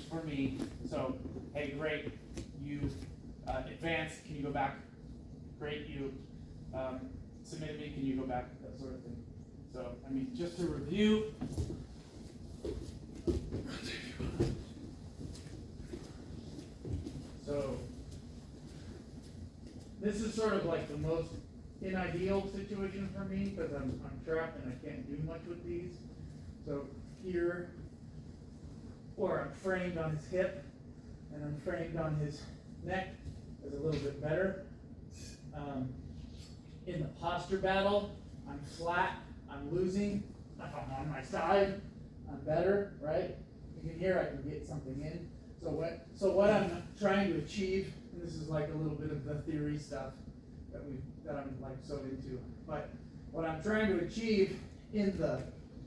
for me. So, hey, great, you advanced, can you go back? Great, you submitted me, can you go back? That sort of thing. So, I mean, just to review. So, this is sort of like the most ideal situation for me because I'm trapped and I can't do much with these. So here, or I'm framed on his hip and I'm framed on his neck is a little bit better. In the posture battle, I'm flat, I'm losing. If I'm on my side, I'm better, right? You can hear I can get something in. So what I'm trying to achieve, and this is like a little bit of the theory stuff that I'm like so into, but what I'm trying to achieve in the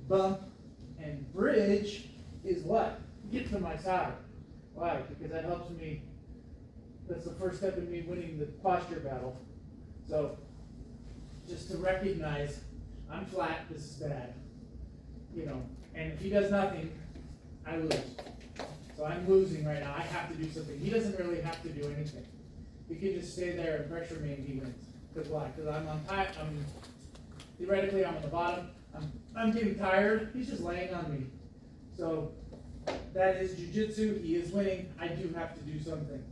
bump and bridge is what? Get to my side. Why? Because that helps me. That's the first step in me winning the posture battle. So just to recognize I'm flat, this is bad. You know, and if he does nothing, I lose. So I'm losing right now. I have to do something. He doesn't really have to do anything. He can just stay there and pressure me and he wins. Because why? Because I'm on time. Theoretically, I'm on the bottom. I'm getting tired. He's just laying on me. So that is jiu-jitsu. He is winning. I do have to do something.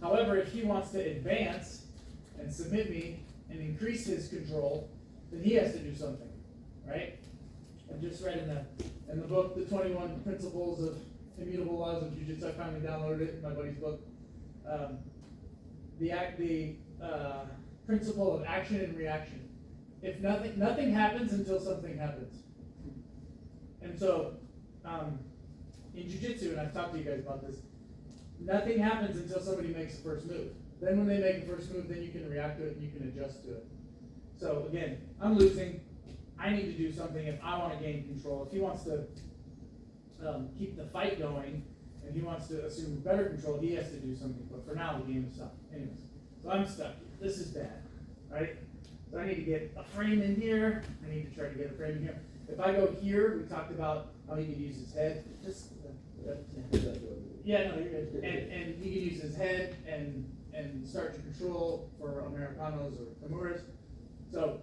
However, if he wants to advance and submit me and increase his control, then he has to do something, right? I just read in the book, The 21 Principles of Immutable Laws of Jiu-Jitsu. I finally downloaded it in my buddy's book. The principle of action and reaction. If nothing happens until something happens. And so, in jiu-jitsu, and I've talked to you guys about this, nothing happens until somebody makes the first move. Then when they make the first move, then you can react to it and you can adjust to it. So again, I'm losing. I need to do something if I want to gain control. If he wants to keep the fight going and he wants to assume better control, he has to do something. But for now, the game is stuck. Anyways, so I'm stuck. This is bad, right? So I need to get a frame in here. I need to try to get a frame in here. If I go here, we talked about how he could use his head. Yeah, no, you're good. And he can use his head and start to control for Americanos or Kimuras. So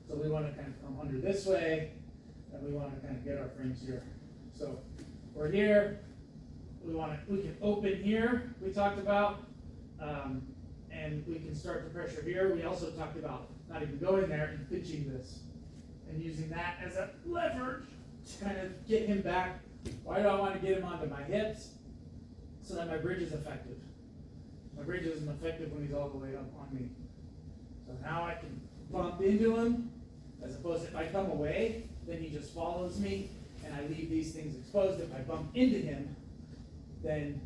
we want to kind of come under this way, and we want to kind of get our frames here. So we're here. We can open here. We talked about, and we can start to pressure here. We also talked about not even going there and pitching this, and using that as a lever to kind of get him back. Why do I want to get him onto my hips? So that my bridge is effective. My bridge isn't effective when he's all the way up on me. So now I can bump into him, as opposed to if I come away, then he just follows me, and I leave these things exposed. If I bump into him, then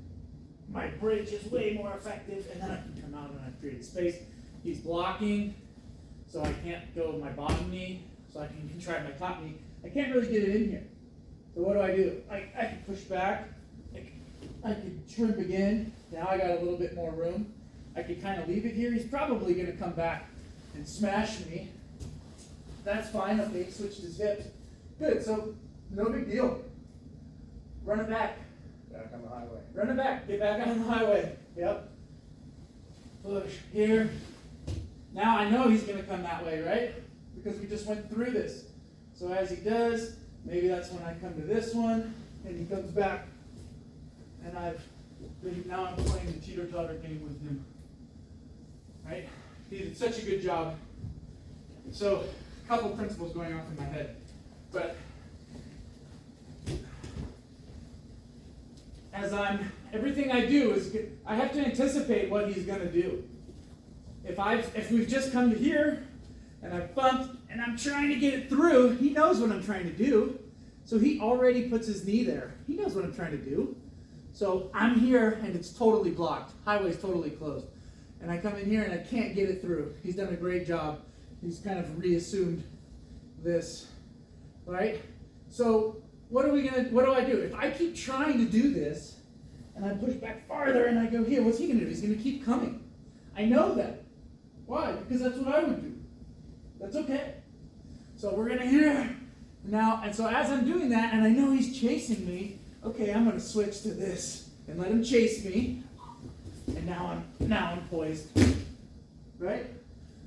my bridge is way more effective, and then I can come out and I've created space. He's blocking, so I can't go with my bottom knee, so I can try my top knee. I can't really get it in here. So what do? I can push back. I could shrimp again. Now I got a little bit more room. I could kind of leave it here. He's probably going to come back and smash me. That's fine. Okay, he switched his hips. Good, so no big deal. Run it back. Back on the highway. Run it back. Get back on the highway. Yep. Push here. Now I know he's going to come that way, right? Because we just went through this. So as he does, maybe that's when I come to this one, and he comes back, and now I'm playing the teeter-totter game with him. Right? He did such a good job. So, a couple principles going off in my head. But everything I do is, I have to anticipate what he's going to do. If we've just come to here, and I've bumped, and I'm trying to get it through, he knows what I'm trying to do. So he already puts his knee there. He knows what I'm trying to do. So I'm here, and it's totally blocked. Highway's totally closed. And I come in here, and I can't get it through. He's done a great job. He's kind of reassumed this, right? So what do I do? If I keep trying to do this, and I push back farther, and I go here, what's he going to do? He's going to keep coming. I know that. Why? Because that's what I would do. That's okay. So we're going to here now, and so as I'm doing that, and I know he's chasing me, okay, I'm gonna switch to this and let him chase me. And now I'm poised. Right?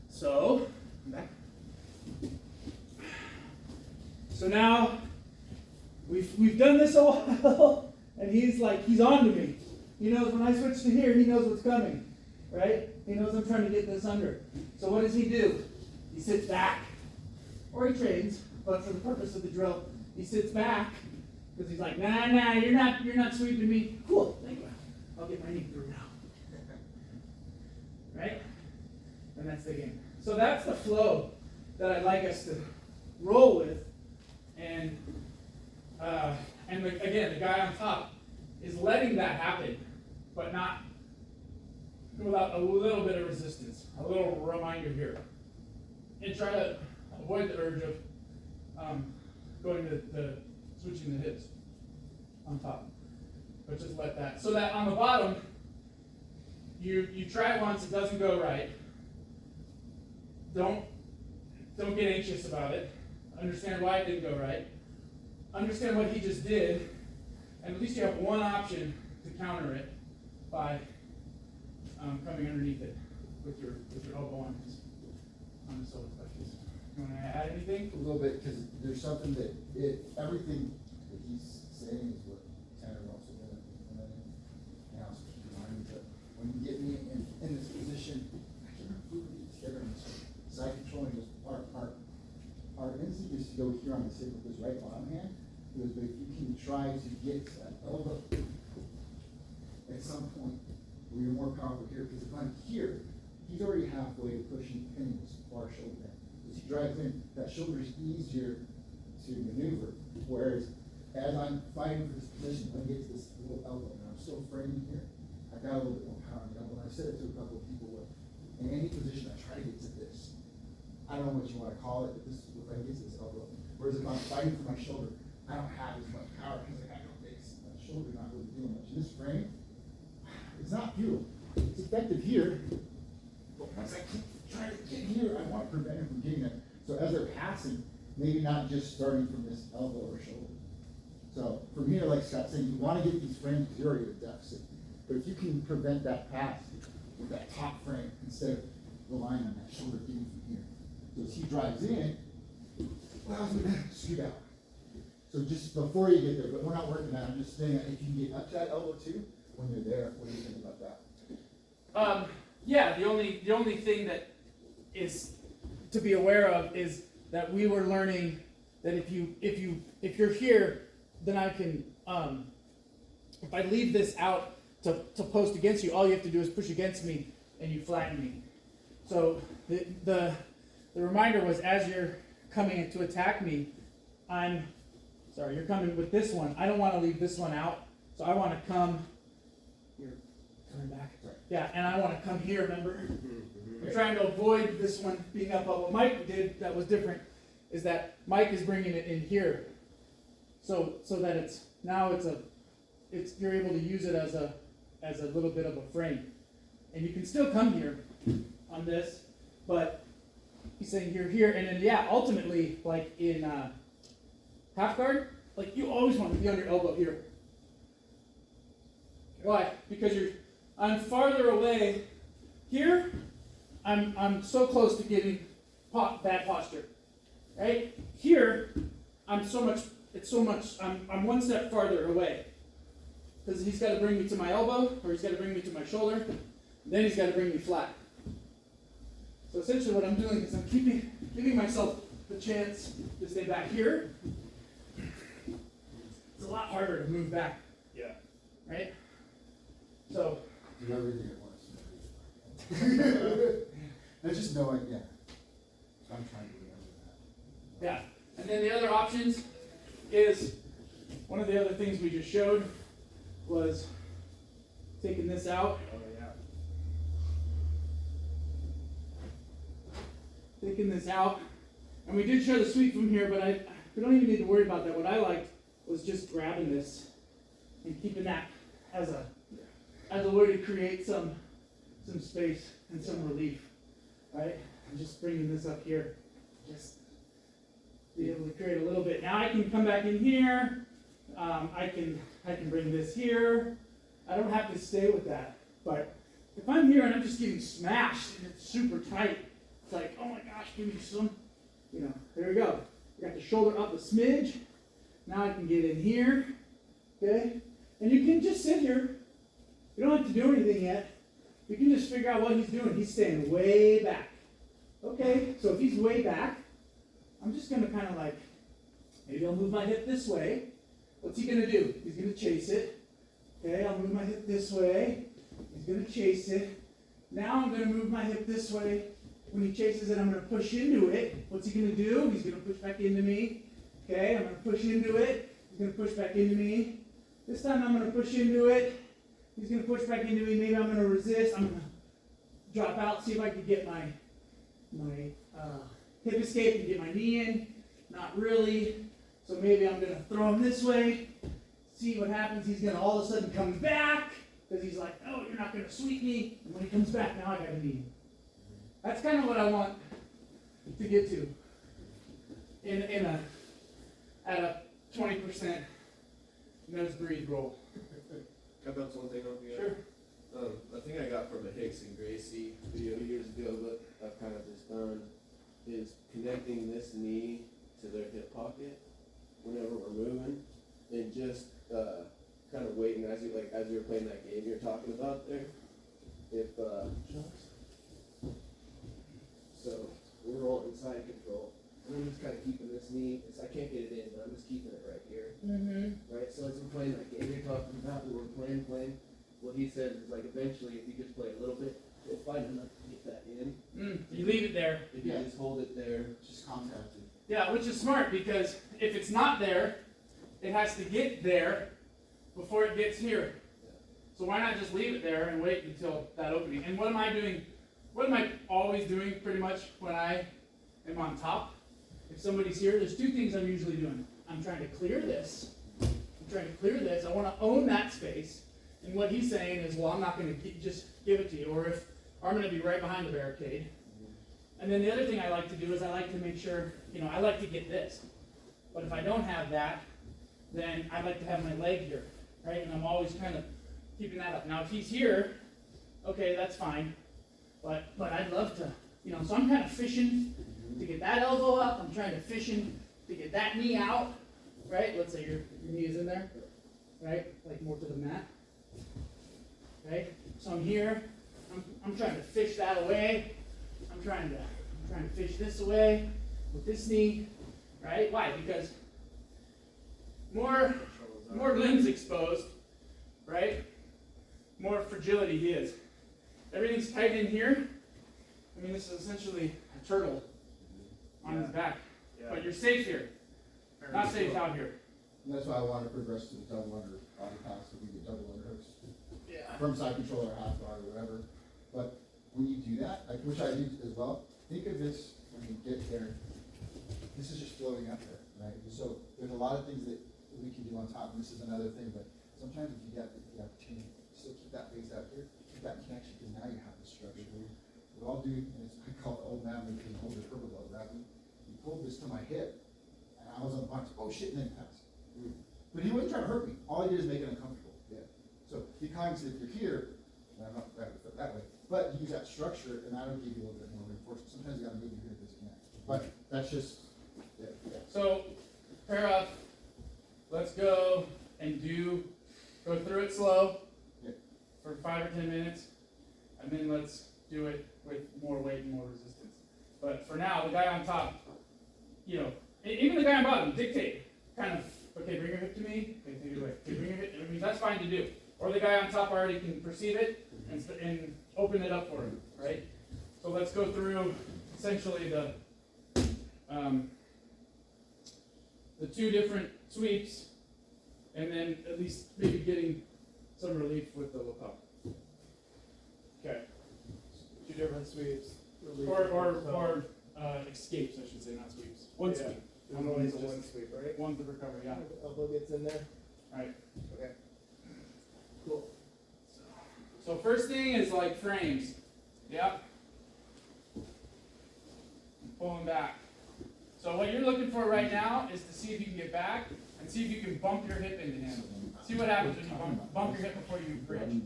So, back. So now we've done this a while, and he's on to me. He knows when I switch to here, he knows what's coming. Right? He knows I'm trying to get this under. So what does he do? He sits back. Or he trains, but for the purpose of the drill, he sits back because he's like, nah, you're not sweeping me. Cool, thank you. I'll get my knee through now. Right? And that's the game. So that's the flow that I'd like us to roll with. And again, the guy on top is letting that happen, but not without a little bit of resistance, a little reminder here. And try to avoid the urge of going to switching the hips on top. But just let that. So that on the bottom, you try it once, it doesn't go right. Don't get anxious about it. Understand why it didn't go right. Understand what he just did, and at least you have one option to counter it by coming underneath it with your elbow on his shoulder specialist. You want to add anything? A little bit, because there's something that everything that he's saying is what Tanner also did. And I also keep reminding that when you get me in this position, I can remove it together in this side controlling this our instinct is to go here on the tip with this right bottom hand. Because if you can try to get that elbow at some point where you're more powerful here, because if I'm here, he's already halfway to pushing, pinning this far shoulder in. As he drives in, that shoulder is easier to maneuver. Whereas as I'm fighting for this position, when I get to this little elbow, and I'm still framing here, I got a little bit more power in the elbow. And I've said it to a couple of people where in any position I try to get to this. I don't know what you want to call it, but this is if I get to this elbow. Whereas if I'm fighting for my shoulder, I don't have as much power because I got no base. My shoulder not really doing much. In this frame, it's not futile. It's effective here. But once I keep trying to get here, I want to prevent him from getting it. So as they're passing, maybe not just starting from this elbow or shoulder. So from here, like Scott's saying, you want to get these frames because you're already at a deficit. But if you can prevent that pass with that top frame instead of relying on that shoulder getting from here. So as he drives in, allows me to scoot out. So just before you get there, but we're not working that. I'm just saying that if you can get up to that elbow too, when you're there, what do you think about that? Yeah, the only thing that is to be aware of is that we were learning that if you're here, then I can if I leave this out to post against you, all you have to do is push against me and you flatten me. So the reminder was as you're coming in to attack me, you're coming with this one. I don't want to leave this one out, so I want to come. You're coming back. Yeah, and I want to come here. Remember, we're trying to avoid this one being up. But what Mike did that was different is that Mike is bringing it in here, so that you're able to use it as a little bit of a frame, and you can still come here on this, but he's saying you're here, and then ultimately like in half guard, like you always want to be on your elbow here. Why? Because I'm farther away here. I'm so close to getting bad posture. Right? Here, I'm one step farther away. Because he's got to bring me to my elbow, or he's got to bring me to my shoulder, then he's got to bring me flat. So essentially what I'm doing is I'm giving myself the chance to stay back here. It's a lot harder to move back. Yeah. Right? So. Do everything at once. That's just knowing, yeah. I'm trying to remember that. Yeah. And then the other options is, one of the other things we just showed was taking this out. Oh, yeah. Taking this out. And we did show the sweep from here, but we don't even need to worry about that. What I liked was just grabbing this and keeping that as a way to create some space and some relief. Right? And just bringing this up here. Just be able to create a little bit. Now I can come back in here I can bring this here. I don't have to stay with that. But if I'm here and I'm just getting smashed and it's super tight, it's like, oh my gosh, give me some, there we go. I got the shoulder up a smidge. Now I can get in here, okay? And you can just sit here. You don't have to do anything yet. You can just figure out what he's doing. He's staying way back. Okay, so if he's way back, I'm just going to kind of like, maybe I'll move my hip this way. What's he going to do? He's going to chase it. Okay, I'll move my hip this way. He's going to chase it. Now I'm going to move my hip this way. When he chases it, I'm going to push into it. What's he going to do? He's going to push back into me. Okay, I'm going to push into it. He's going to push back into me. This time I'm going to push into it. He's going to push back into me. Maybe I'm going to resist. I'm going to drop out, see if I can get my hip escape and get my knee in. Not really. So maybe I'm going to throw him this way. See what happens. He's going to all of a sudden come back because he's like, oh, you're not going to sweep me. And when he comes back, now I got a knee. That's kind of what I want to get to at a 20% nose breathe roll. Can I bounce one thing off you? Sure. I think I got from a Hicks and Gracie video years ago, but I've kind of just done is connecting this knee to their hip pocket whenever we're moving, and just kind of waiting as you were playing that game you're talking about there. So we're rolling side control, and I'm just kind of keeping this knee. I can't get it in, but I'm just keeping it right here. Mm-hmm. Right, so as we're playing that game you're talking about, we were playing, what he says is like eventually if you just play a little bit, you'll find enough to get that in. You leave it there. If you just hold it there. Just contact it. Yeah, which is smart because if it's not there, it has to get there before it gets here. So why not just leave it there and wait until that opening? And what am I doing? What am I always doing pretty much when I am on top? If somebody's here, there's two things I'm usually doing. I'm trying to clear this. I want to own that space. And what he's saying is, well, I'm not going to just give it to you. Or I'm going to be right behind the barricade. And then the other thing I like to do is I like to make sure, I like to get this. But if I don't have that, then I like to have my leg here, right? And I'm always kind of keeping that up. Now, if he's here, okay, that's fine. But I'd love to, so I'm kind of fishing to get that elbow up. I'm trying to fishing to get that knee out, right? Let's say your knee is in there, right? Like more to the mat, right? So I'm here. I'm trying to fish that away. I'm trying to fish this away with this knee, right? Why? Because more limbs exposed, right? More fragility he is. Everything's tight in here. I mean, this is essentially a turtle on his back. Yeah. But you're safe here. Not safe out here. And that's why I want to progress to the double under body pass, so we get double underhooks. Yeah. From side control or half guard or whatever. But when you do that, which I do as well, think of this when you get there. This is just floating up there, right? So there's a lot of things that we can do on top, and this is another thing, but sometimes if you get the opportunity, still keep that base out here, keep that connection, because now you have the structure. What I'll do, and I call it old man with an older turbo right? He pulled this to my hip, and I was on the box, oh shit, and then passed. But he wasn't trying to hurt me. All he did is make it uncomfortable. Yeah. So be cognizant if you're here, and I'm not grabbing the foot that way, but use that structure, and that'll give you a little bit more reinforcement. Sometimes you gotta move your hip disconnect. But that's just, yeah. So, pair up. Let's go and go through it slow for 5 or 10 minutes, and then let's do it with more weight and more resistance. But for now, the guy on top, even the guy on bottom, dictate, kind of, okay, bring your hip to me, okay, take it away, okay, bring your hip, I mean, that's fine to do. Or the guy on top already can perceive it and open it up for him, right? So let's go through essentially the two different sweeps, and then at least maybe getting some relief with the lapel. Okay. Two different sweeps. Or escapes, I should say, not sweeps. One sweep. There's always one sweep, right? One to recover, yeah. Elbow gets in there. Right. Okay. Cool. So first thing is like frames. Yep. Pulling back. So what you're looking for right now is to see if you can get back and see if you can bump your hip into him. See what happens when you bump your hip before you bridge.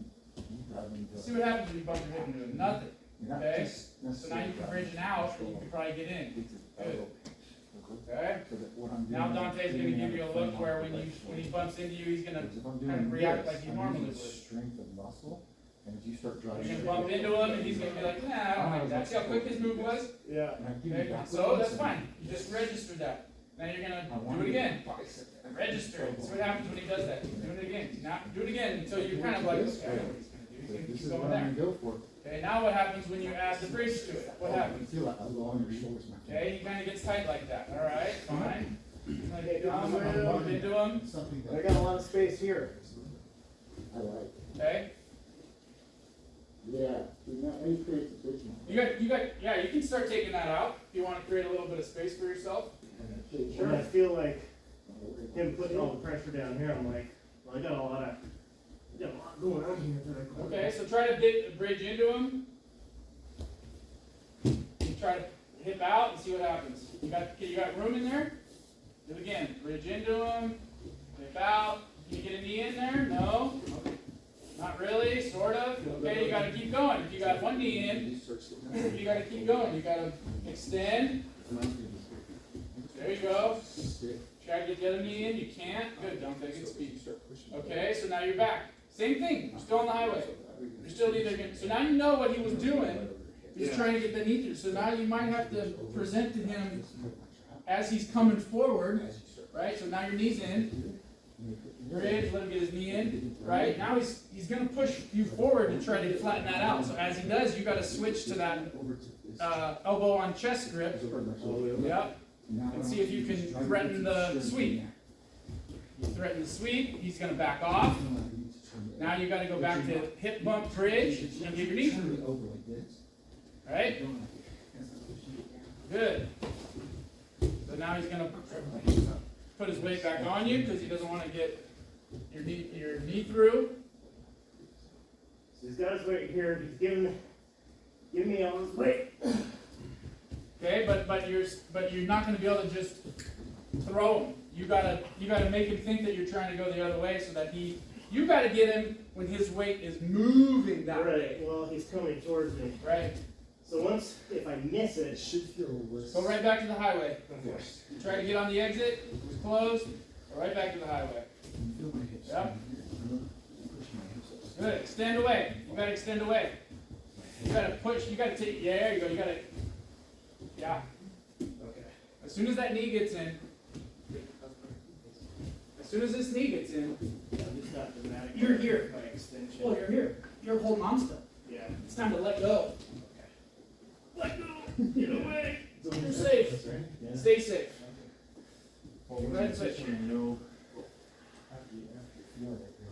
See what happens when you bump your hip into him. Nothing. Okay? So now you can bridge an out, and you can probably get in. Good. Okay? Now Dante's gonna give you a look where when he bumps into you, he's gonna kind of react like he normally would. Strength of muscle, and if you start You're driving. gonna bump into him, and he's gonna be like, nah, I don't like that. See how quick his move was? Yeah. Okay? So that's fine. You just registered that. Now you're gonna do it again. Register it. See what happens when he does that. Do it again. Now do it again until you're kind of like, okay, I know what he's gonna do. He's gonna This keep is going what I'm there. gonna go for. Okay, now what happens when you add the bridge to it? What happens? I feel like I long your shoulders. Okay, he kind of gets tight like that. All right, fine. Like, Okay, I'm gonna bump into him. Something I that got a lot of space here. I like. Okay, Yeah, not any creates a big one. yeah, you can start taking that out if you want to create a little bit of space for yourself. When I feel like him putting all the pressure down here, I'm like, well, I got a lot going on here that I can. Okay, so try to bridge into him. You try to hip out and see what happens. You got room in there? Do it again. Bridge into him. Hip out. Can you get a knee in there? No. Not really. Sort of. Okay, you got to keep going. If you got one knee in, you got to keep going. You got to extend. There you go. Try to get the other knee in. You can't. Good. Don't take it speed. Okay, so now you're back. Same thing. You're still on the highway. You're still either going. So now you know what he was doing. He's trying to get the knee through. So now you might have to present to him as he's coming forward, right? So now your knee's in. Bridge, let him get his knee in, right? Now he's going to push you forward to try to flatten that out. So as he does, you got to switch to that elbow on chest grip. Yep. And see if you can threaten the sweep. You threaten the sweep, he's going to back off. Now you got to go back to hip bump bridge and get your knee through. Right? Good. So now he's going to put his weight back on you because he doesn't want to get your knee through. So he's got his weight here. He's giving me all his weight. Okay, but you're not going to be able to just throw him. You gotta make him think that you're trying to go the other way so that you gotta get him when his weight is moving that way. Right. Well, he's coming towards me. Right. So if I miss It it, should feel less. Go right back to the highway. Forced. You try to get on the exit, it was closed, go right back to the highway. Feel my hips. Yep. Push my hips up. Good, extend away. You gotta extend away. You gotta push, you gotta take, yeah, there you go, you gotta, yeah. okay. As soon as that knee gets in, as soon as this knee gets in, I'm just not dramatic. You're here. By extension. well, you're here. You're holding on still. Yeah. It's time to let go. Let go. Get away. You're safe. Stay safe. Right switch.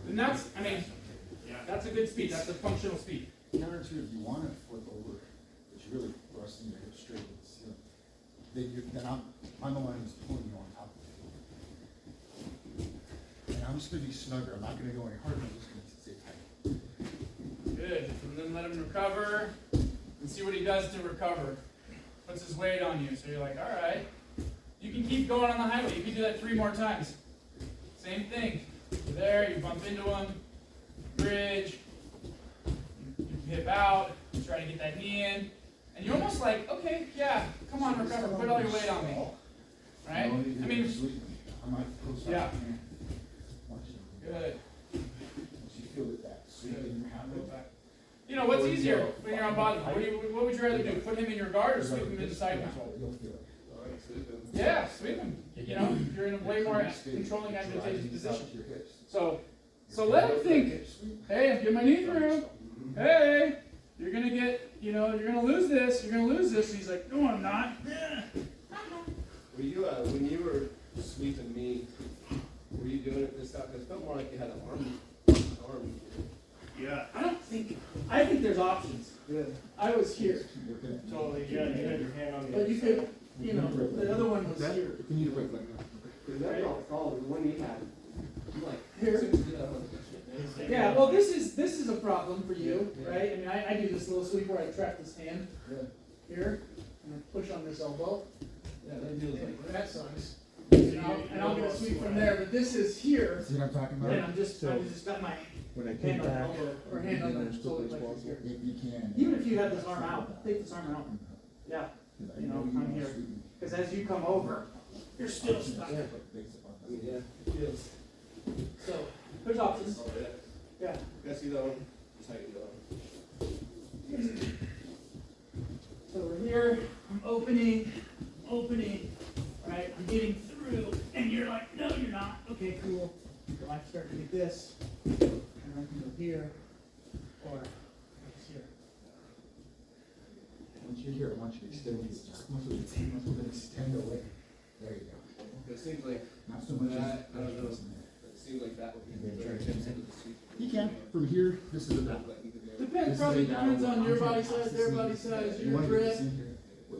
And that's, I mean, that's a good speed. That's a functional speed. Counterintuitive, you want to flip over, but you're really thrusting your hips straight to the ceiling. Then I'm the one who's pulling you on top of it. And I'm just going to be snugger. I'm not going to go any harder. I'm just going to stay tight. Good. And then let him recover and see what he does to recover. Puts his weight on you. So you're like, all right. You can keep going on the highway. You can do that 3 more times. Same thing. You're there, you bump into him, bridge, you hip out, you try to get that knee in, and you're almost like, okay, yeah, come on, recover, put all your weight on me. Right? I mean, I might post yeah. out here. Watch it. good. Once you feel that sweep in your hand. You know, what's easier when you're on bottom? What would you rather do? Put him in your guard or sweep him into side control? You'll feel it. Yeah, sweep him. You know, you're in a way more controlling advantageous position. So let him think, hey, I'm getting my knee through. Hey, you're gonna get, you're gonna lose this. You're gonna lose this. And he's like, no, I'm not. Were you, when you were sweeping me, were you doing it this time? Because it felt more like you had an arm. Yeah. I think there's options. Good. I was here, Totally. Yeah. You had your hand on the. but you could, the other one was here. Can you break like that? Because that's all solid, the one you had. I'm like, Here. Yeah, well, this is a problem for you, right? I mean, I do this little sweep where I trap this hand here, and I push on this elbow. Yeah, that feels like. And that sucks. And I'll get a sweep from there, but this is here, See what I'm talking and about? I'm just got my When I came hand on the back, elbow, or hand on the shoulder like this here. If you can. Even if you have this arm out, take this arm out, yeah, you know, I'm here. Cause as you come over, you're still stuck. Yeah, it feels. So, there's options. Oh, yeah. Yeah. Guess you know, just how you do it. So we're here, I'm opening, right, I'm getting through, and you're like, no, you're not. Okay, cool. So I start to get this, and I can go here, or here. Once you're here, I want you to extend these, just most of it extend away. There you go. It seems like Not so much as. I don't know. It seems like that would be very intensive. You can, from here, this is about. Depends, probably depends on your body size, their body size, your grip.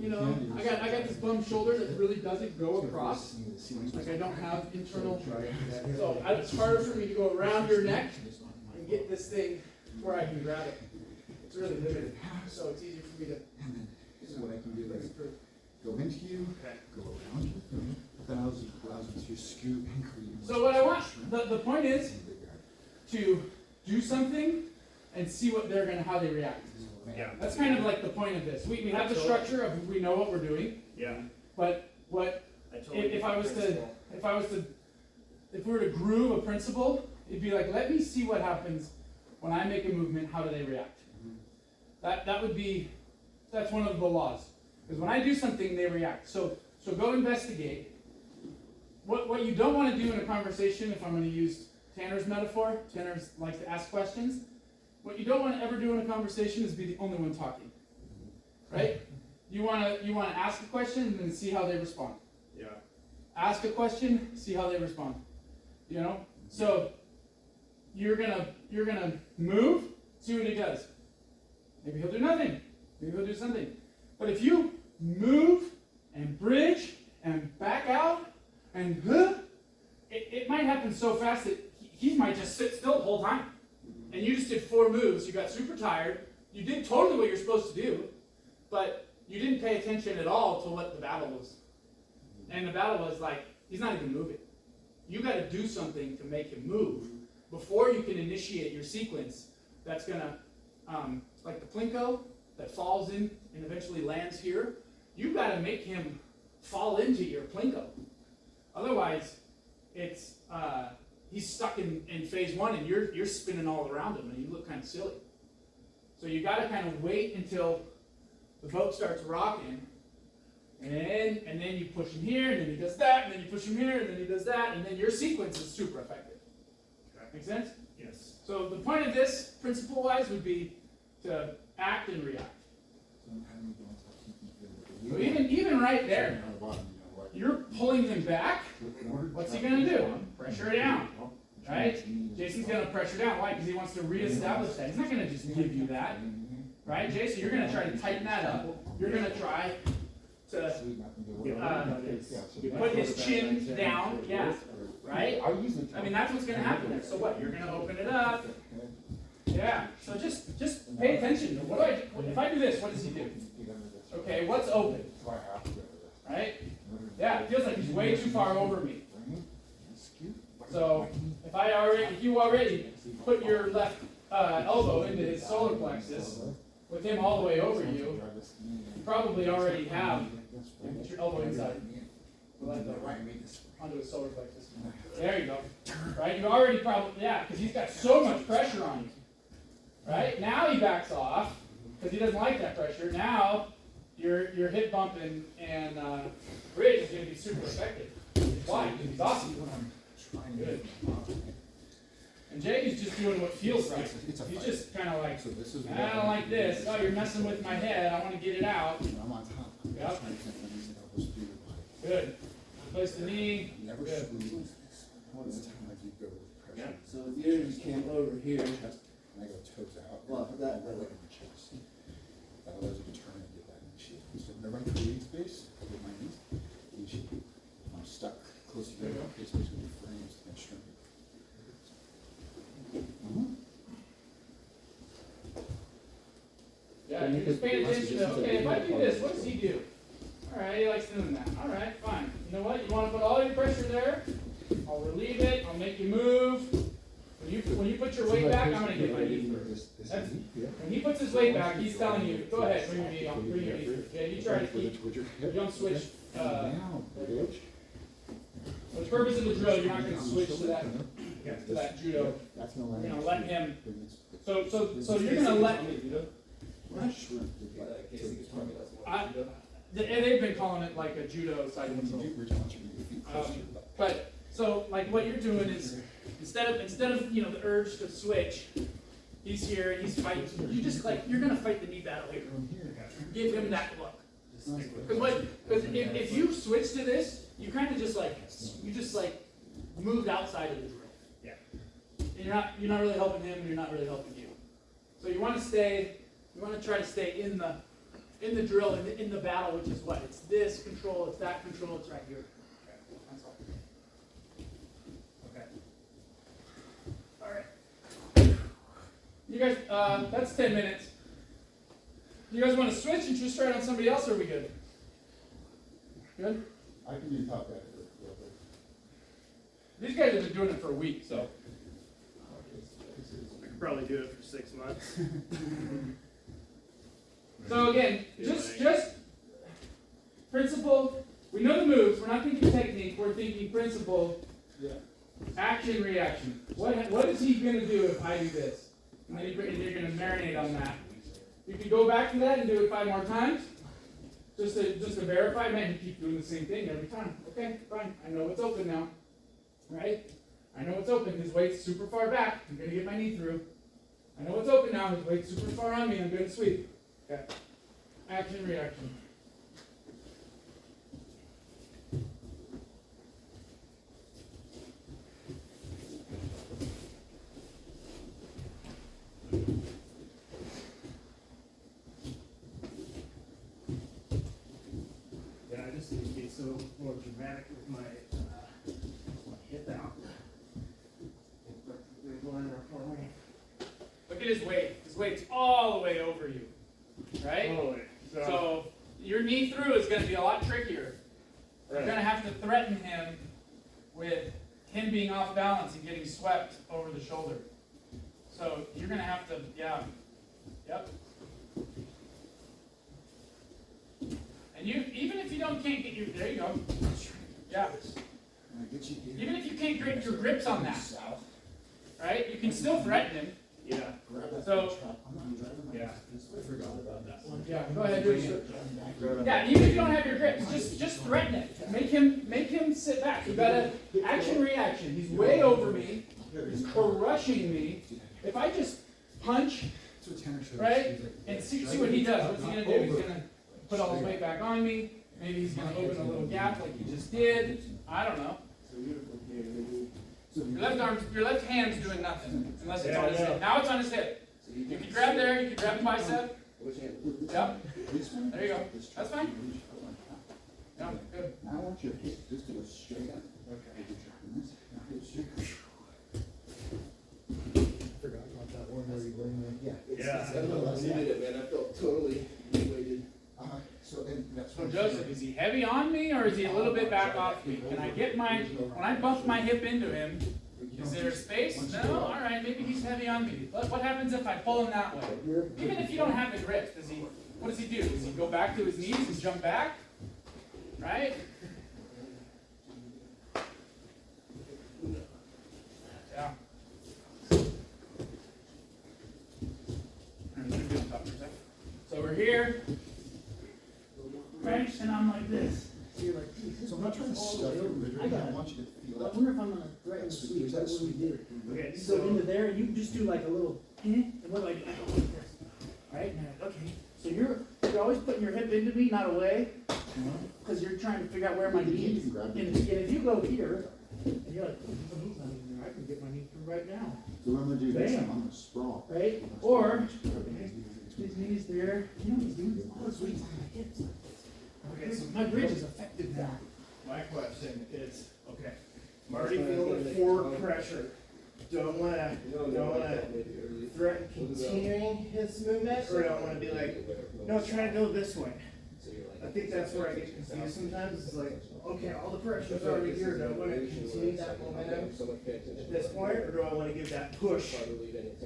You know, I got this bum shoulder that really doesn't go across. Like I don't have internal, so it's harder for me to go around your neck and get this thing where I can grab it. It's really limited, so it's easier for me to. And then, this is what I can do, like, go into you, go around you, allows you to scoot and create. So what I want, the point is to do something and see what they're gonna, how they react. Yeah. That's kind of like the point of this. We have the structure of, we know what we're doing, Yeah. but what, I totally if I was to, principle. if we were to groove a principle, it'd be like, let me see what happens when I make a movement, how do they react? That would be, that's one of the laws. Because when I do something, they react. So go investigate. What you don't want to do in a conversation, if I'm going to use Tanner's metaphor, Tanner likes to ask questions. What you don't want to ever do in a conversation is be the only one talking. Right? You want to ask a question and then see how they respond. Yeah. Ask a question, see how they respond. You know? So you're gonna move, see what he does. Maybe he'll do nothing. Maybe he'll do something. But if you move and bridge and back out and it might happen so fast that he might just sit still the whole time. And you just did 4 moves, you got super tired, you did totally what you're supposed to do, but you didn't pay attention at all to what the battle was. And the battle was like, he's not even moving. You got to do something to make him move before you can initiate your sequence that's going to, like the plinko that falls in and eventually lands here, you've got to make him fall into your plinko. Otherwise, it's, he's stuck in phase 1 and you're spinning all around him and you look kind of silly. So you got to kind of wait until the boat starts rocking, and then you push him here, and then he does that, and then you push him here, and then he does that, and then your sequence is super effective. Make sense? Yes. So the point of this, principle-wise, would be to act and react. So even right there, you're pulling him back. What's he gonna do? Pressure down, right? Jason's gonna pressure down. Why? Because he wants to reestablish that. He's not gonna just give you that, right, Jason? You're gonna try to tighten that up. You're gonna try to put his chin down. Yeah, right. I mean, that's what's gonna happen there. So what? You're gonna open it up. Yeah. So just pay attention. What do I do? If I do this, what does he do? Okay, what's open? Right? Yeah, it feels like he's way too far over me. So if you already put your left elbow into his solar plexus, with him all the way over you, you probably already have put your elbow inside. Onto his solar plexus. There you go. Right? You already probably, yeah, because he's got so much pressure on you. Right? Now he backs off because he doesn't like that pressure. Now your hip bump and bridge is going to be super effective. Why? Because he's awesome. Good. And Jay's just doing what feels right. He's just kind of like, I don't like this. Oh, you're messing with my head. I want to get it out. I'm on top. Yep. Good. Place the knee. Good. Yeah. So with yours, you came over here. And I go toes out. Well, that- I look in the chest. That allows you to turn and get that initiative. So whenever I'm creating space, I get my knees. Initiative. I'm stuck close to the space between your frames and shrimp. Yeah, you're just paying attention to, okay, if I do this, what does he do? All right, he likes doing that. All right, fine. You know what? You want to put all your pressure back, I'm gonna get my knee through. That's, when he puts his weight back, he's telling you, go ahead, bring your knee, I'll bring your knee through. Yeah, you try to keep, you don't switch, for the purpose of the drill, you're not gonna switch to that judo. You're gonna let him, so you're gonna let, they've been calling it like a judo side control. But, so, like, what you're doing is, instead of, you know, the urge to switch, he's here and he's fighting, you just, like, you're gonna fight the knee battle here. Give him that look. Because if you switch to this, you kinda just like moved outside of the drill. Yeah. And you're not really helping him, and you're not really helping you. So you wanna try to stay in the drill, in the battle, which is what? It's this control, it's that control, it's right here. That's all. Okay. Alright. You guys, that's 10 minutes. You guys want to switch and just try it on somebody else, or are we good? Good? I can do top back real quick. These guys have been doing it for a week, so. We could probably do it for 6 months. So again, just principle. We know the moves. We're not thinking technique. We're thinking principle. Yeah. Action, reaction. What is he going to do if I do this? And then you're going to marinate on that. You can go back to that and do it 5 more times. Just to verify, man, you keep doing the same thing every time. Okay, fine. I know it's open now. Right? I know it's open. His weight's super far back. I'm going to get my knee through. I know it's open now. His weight's super far on me. I'm going to sweep. Okay. Action, reaction. Yeah, I just need to be so more dramatic with my hip out. Look at his weight. His weight's all the way over you. Right? Totally. So your knee through is going to be a lot trickier. You're Right. going to have to threaten him with him being off balance and getting swept over the shoulder. So you're going to have to, yeah. Yep. And even if you can't get your, there you go. Yeah. Even if you can't get your grips on that, right? You can still threaten him. Yeah. So, Yeah. I forgot about that one. yeah, go ahead, do it again. Yeah, even if you don't have your grips, just threaten it. Make him sit back. You gotta action reaction. He's way over me. He's crushing me. If I just punch, right, and see what he does. What's he gonna do? He's gonna put all his weight back on me. Maybe he's gonna open a little gap like he just did. I don't know. Your left hand's doing nothing unless it's on his hip. Now it's on his hip. You can grab there. You can grab the bicep. Yep. There you go. That's fine. Yeah, good. I want your hip just to go straight up. Okay. Forgot about that one where you went there. Yeah. Yeah. I needed it, man. I felt totally weighted. So then that's So what. Joseph, is he heavy on me or is he a little bit back off me? Can I get when I bump my hip into him, is there space? No? Alright, maybe he's heavy on me. But what happens if I pull him that way? Even if you don't have the grips, what does he do? Does he go back to his knees and jump back? Right? Yeah. So we're here, right? And I'm like this. So you're like, geez, So I'm not trying to stuff your midriff, I want you to feel I that. wonder if I'm gonna threaten the sweep. That's what we did. Okay, You go so into there, and you just do like a little, and we're like, I go like this. Right? And you're like, okay. So you're always putting your hip into me, not away, because you're trying to figure out where my knee is. And if you go here, and you're like, oh, my knee's not even there. I can get my knee through right now. So what I'm gonna do this Bam. time, I'm gonna sprawl. Right? Or, his knees there. You know what he's doing? All his weight's on my hips. Okay, so my bridge is effective now. my question is, okay, I'm already feeling the forward pressure. Don't wanna threaten continuing his movement, or don't wanna be like, no, try to go this way. I think that's where I get confused sometimes, it's like, okay, all the pressure's already here, do I wanna continue that momentum at this point, or do I wanna give that push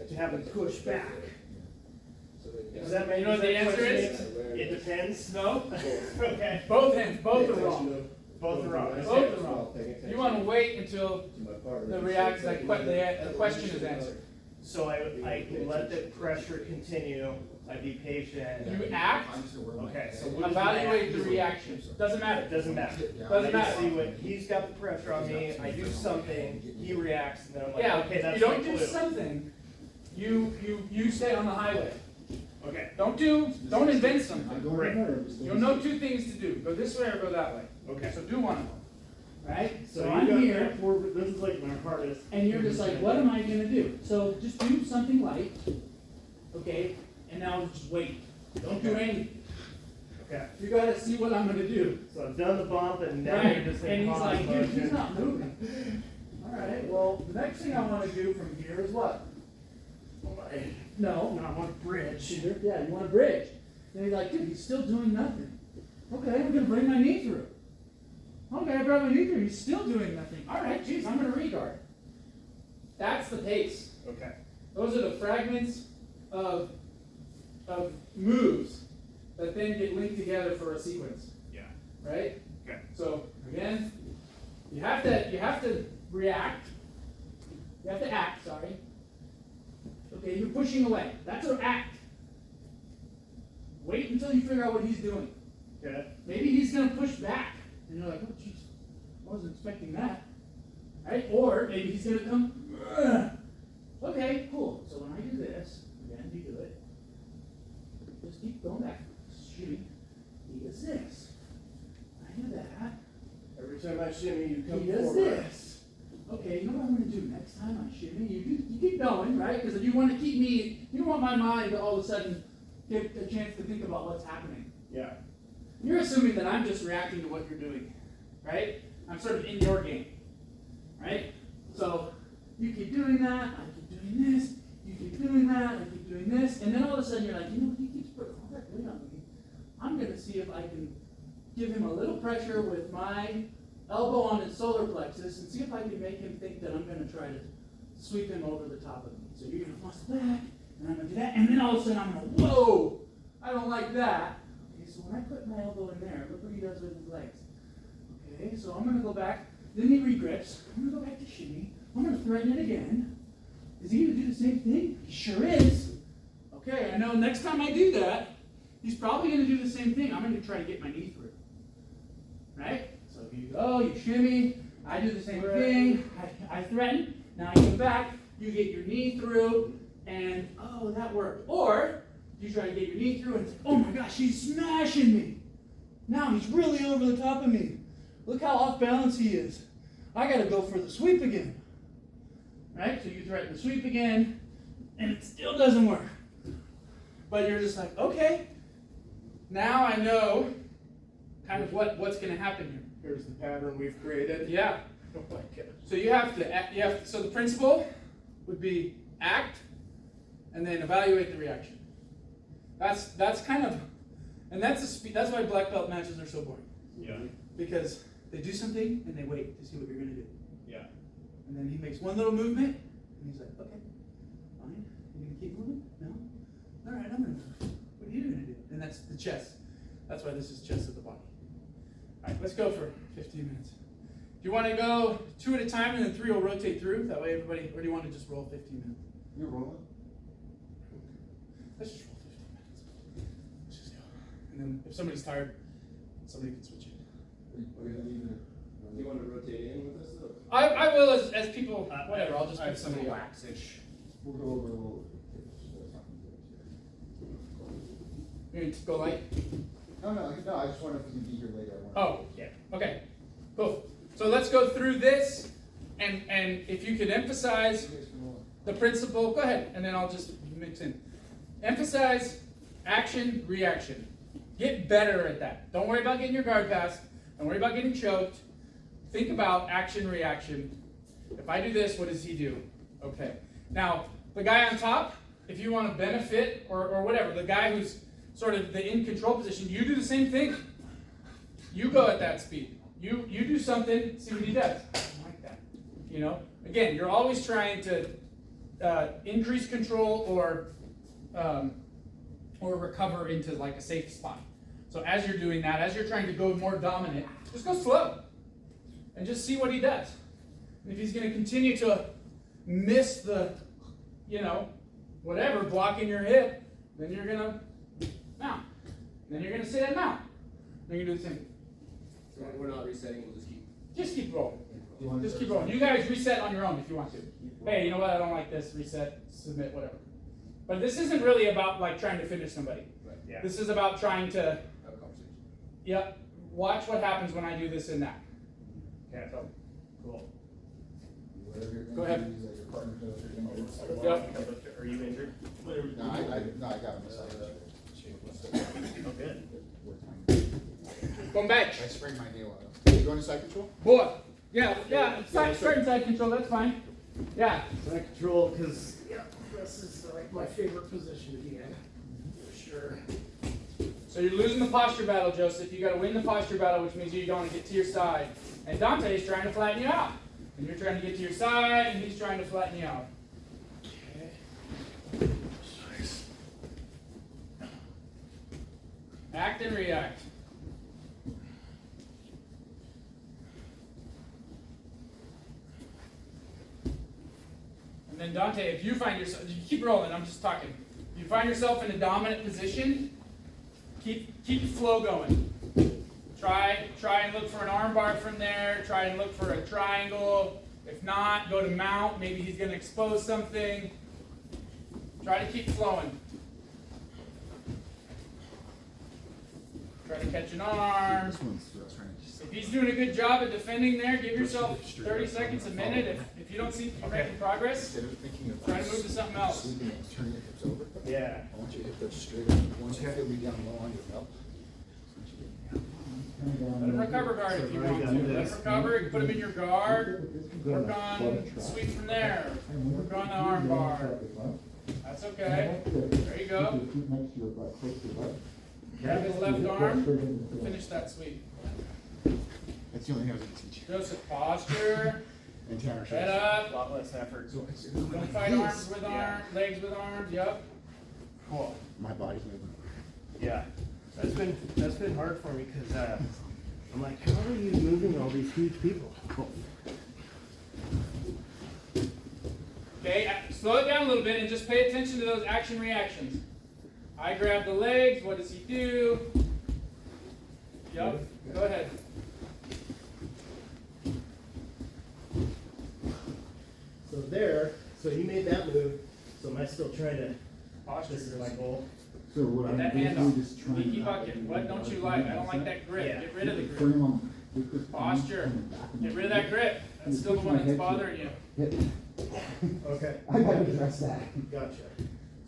to have him push back? Does that make, You know what the answer is? It depends? No? Okay. Both hands, both are wrong. Both are wrong. Both are wrong. You wanna wait until the react, the question is answered. So I can let the pressure continue, I'd be patient. You act, I'm just gonna wear my- Okay, so what is evaluate my the reaction. Doesn't It matter. doesn't matter. Doesn't I just matter. see what, he's got the pressure on me, I do something, he reacts, and then I'm like, Yeah, okay, that's you don't my do clue. something, you stay on the highway. Okay, Don't invent I'm something. going Right. there. I'm just You'll know two things to do, go this way or go that way. okay. So do one of them, right? So So you I'm got here, that forward, this is like my hardest. and you're just like, what am I gonna do? So just do something light, okay, and now just wait. Don't do anything. Okay, You gotta see what I'm gonna do. so I've done the bump, and now Right, you're just and in he's pause like, dude, he's motion. not moving. Alright, well, the next thing I wanna do from here is what? No. No, I want a bridge. Yeah, you wanna bridge. And he's like, dude, he's still doing nothing. Okay, I'm gonna bring my knee through. Okay, I brought my knee through, he's still doing nothing. Alright, geez, I'm gonna regard. That's the pace. Okay, Those are the fragments of moves that then get linked together for a sequence, yeah, right? okay. So again, you have to react. You have to act, sorry. Okay, you're pushing away. That's an act. Wait until you figure out what he's doing. Okay, Maybe he's gonna push back. And you're like, oh jeez, I wasn't expecting that. Right? Or maybe he's gonna come. "Ugh." Okay, cool. So when I do this, again, you do it. Just keep going back. Shooting. He does this. I do that. every time I shimmy, you come He does forward. this. Okay, you know what I'm gonna do next time I shimmy? You keep going, right? Because you want to keep me, you don't want my mind to all of a sudden get a chance to think about what's happening. Yeah, You're assuming that I'm just reacting to what you're doing, right? I'm sort of in your game, right? So you keep doing that, I keep doing this, you keep doing that, I keep doing this, and then all of a sudden you're like, you know, he keeps putting all that weight on me. I'm gonna see if I can give him a little pressure with my elbow on his solar plexus and see if I can make him think that I'm gonna try to sweep him over the top of me. So you're gonna muscle back, and I'm gonna do that, and then all of a sudden I'm gonna, whoa! I don't like that. Okay, so when I put my elbow in there, look what he does with his legs. Okay, so I'm gonna go back, then he regrips, I'm gonna go back to shimmy, I'm gonna threaten it again. Is he gonna do the same thing? He sure is. Okay, I know next time I do that, he's probably gonna do the same thing. I'm gonna try to get my knee through. Right? So you go, you shimmy, I do the same thing, I threaten, now you come back, you get your knee through, and oh, that worked. Or you try to get your knee through and it's like, oh my gosh, he's smashing me. Now he's really over the top of me. Look how off balance he is. I gotta go for the sweep again. Right? So you threaten the sweep again, and it still doesn't work. But you're just like, okay, now I know kind of what's gonna happen here. here's the pattern we've created. Yeah. Oh my God. So you have to, so the principle would be act and then evaluate the reaction. That's kind of, and that's why black belt matches are so boring. Yeah, Because they do something and they wait to see what you're gonna do. yeah. And then he makes one little movement and he's like, okay, fine. You gonna keep moving? No? Alright, I'm gonna move. What are you gonna do? And that's the chest. That's why this is chest of the body. Alright, let's go for 15 minutes. Do you want to go 2 at a time and then 3 will rotate through? That way everybody, or do you want to just roll 15 minutes? You're rolling? Let's just roll 15 minutes. Let's just go. And then if somebody's tired, somebody can switch it. We're gonna leave it. Do you want to rotate in with us though? I will as people, whatever, I'll just pick somebody up. wax-ish. We'll go over a little. You need to go light? No, I just wonder if we can be here later. Oh, yeah, okay, cool. So let's go through this, and if you could emphasize the principle, go ahead, and then I'll just mix in. Emphasize action, reaction. Get better at that. Don't worry about getting your guard passed. Don't worry about getting choked. Think about action, reaction. If I do this, what does he do? Okay. Now, the guy on top, if you want to benefit or whatever, the guy who's sort of the in control position, you do the same thing. You go at that speed. You do something, see what he does. I don't like that. You know, again, you're always trying to increase control or recover into like a safe spot. So as you're doing that, as you're trying to go more dominant, just go slow and just see what he does. And if he's going to continue to miss the, you know, whatever, blocking your hip, then you're going to mount. Then you're going to sit and mount. Then you're going to do the same. So we're not resetting, we'll just keep Just keep rolling. You want Just to- keep rolling. You guys reset on your own if you want to. Hey, you know what? I don't like this. Reset, submit, whatever. But this isn't really about like trying to finish somebody. Yeah. This is about trying to, have a conversation. yep, watch what happens when I do this and that. Okay, So, cool. Whatever your Go ahead. injuries that your partner does, you're gonna work. Yep. Are you injured? No, I got a massage. Oh, good. Come back. I sprained my nail out. You going to side control? Boy. Yeah, start side control, that's fine. Yeah. Side control, because this is like my favorite position to be in. For sure. So you're losing the posture battle, Joseph. You gotta win the posture battle, which means you don't want to get to your side. And Dante is trying to flatten you out. And you're trying to get to your side, and he's trying to flatten you out. Act and react. And then Dante, if you find yourself, you keep rolling, I'm just talking. If you find yourself in a dominant position, keep the flow going. Try and look for an arm bar from there, try and look for a triangle. If not, go to mount, maybe he's gonna expose something. Try to keep flowing. Try to catch an arm. This one's trying to just. If he's doing a good job at defending there, give yourself 30 seconds, a minute. If you don't see you're making progress, Instead of thinking of. try to move to something else. Sleeping and turning your hips over. Yeah. I want your hip to straight up. Once you feel me down low on your belt. Let him recover guard if you want to. Let him recover, put him in your guard. Work on sweep from there. Work on the arm bar. That's okay. There you go. Grab his left arm. Finish that sweep. That's the only thing I was gonna teach you. Joseph, posture. And Tanner shows. Head up. A lot less effort. So it's. Don't fight arms with arms, legs with arms. Yup. Cool. My body's moving. Yeah. That's been hard for me because I'm like, how are you moving all these huge people? Okay, slow it down a little bit and just pay attention to those action reactions. I grab the legs, what does he do? Yup, go ahead. So there, so he made that move. So am I still trying to? Posture. This is my goal. So what Get I'm that hand basically off. just trying. Leaky bucket. What don't you like? I don't like that grip. Yeah. Get rid of the grip. Frame on, with this Posture. on the back of Get my rid of that head. grip. That's still the one that's bothering you. Hit. Okay. I gotta address that. Gotcha.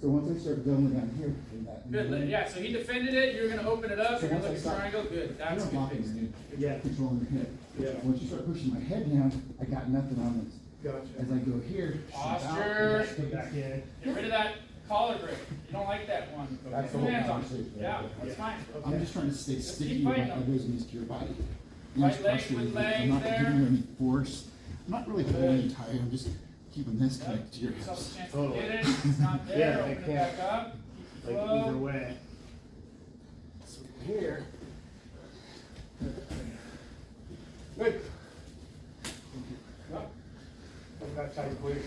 So once I start going down here, in that. Good. Yeah, so he defended it. You're going to open it up. So You're going to once look I at stop- triangle. Good. I That's don't good. lock Fix. it. Yeah. Controlling the hip. Yeah. Once you start pushing my head down, I got nothing on this. Gotcha. As I go here. step out, Posture. Come back in. Get rid of that collar grip. You don't like that one. That's Put the whole hands on. conversation. Yeah, that's fine. I'm just trying to stay Just sticky keep with my fighting them. elbows and to your body. Right It's leg frustrating with because legs I'm not there. giving you any force. I'm not really holding you Good. tight, I'm just keeping this Yep. connected to your Give yourself hips. a chance Totally. to get it. If it's not there, Yeah, I open it can't. back up. Keep Like the flow. either way. So here. Good. Yep. Come back tight, please.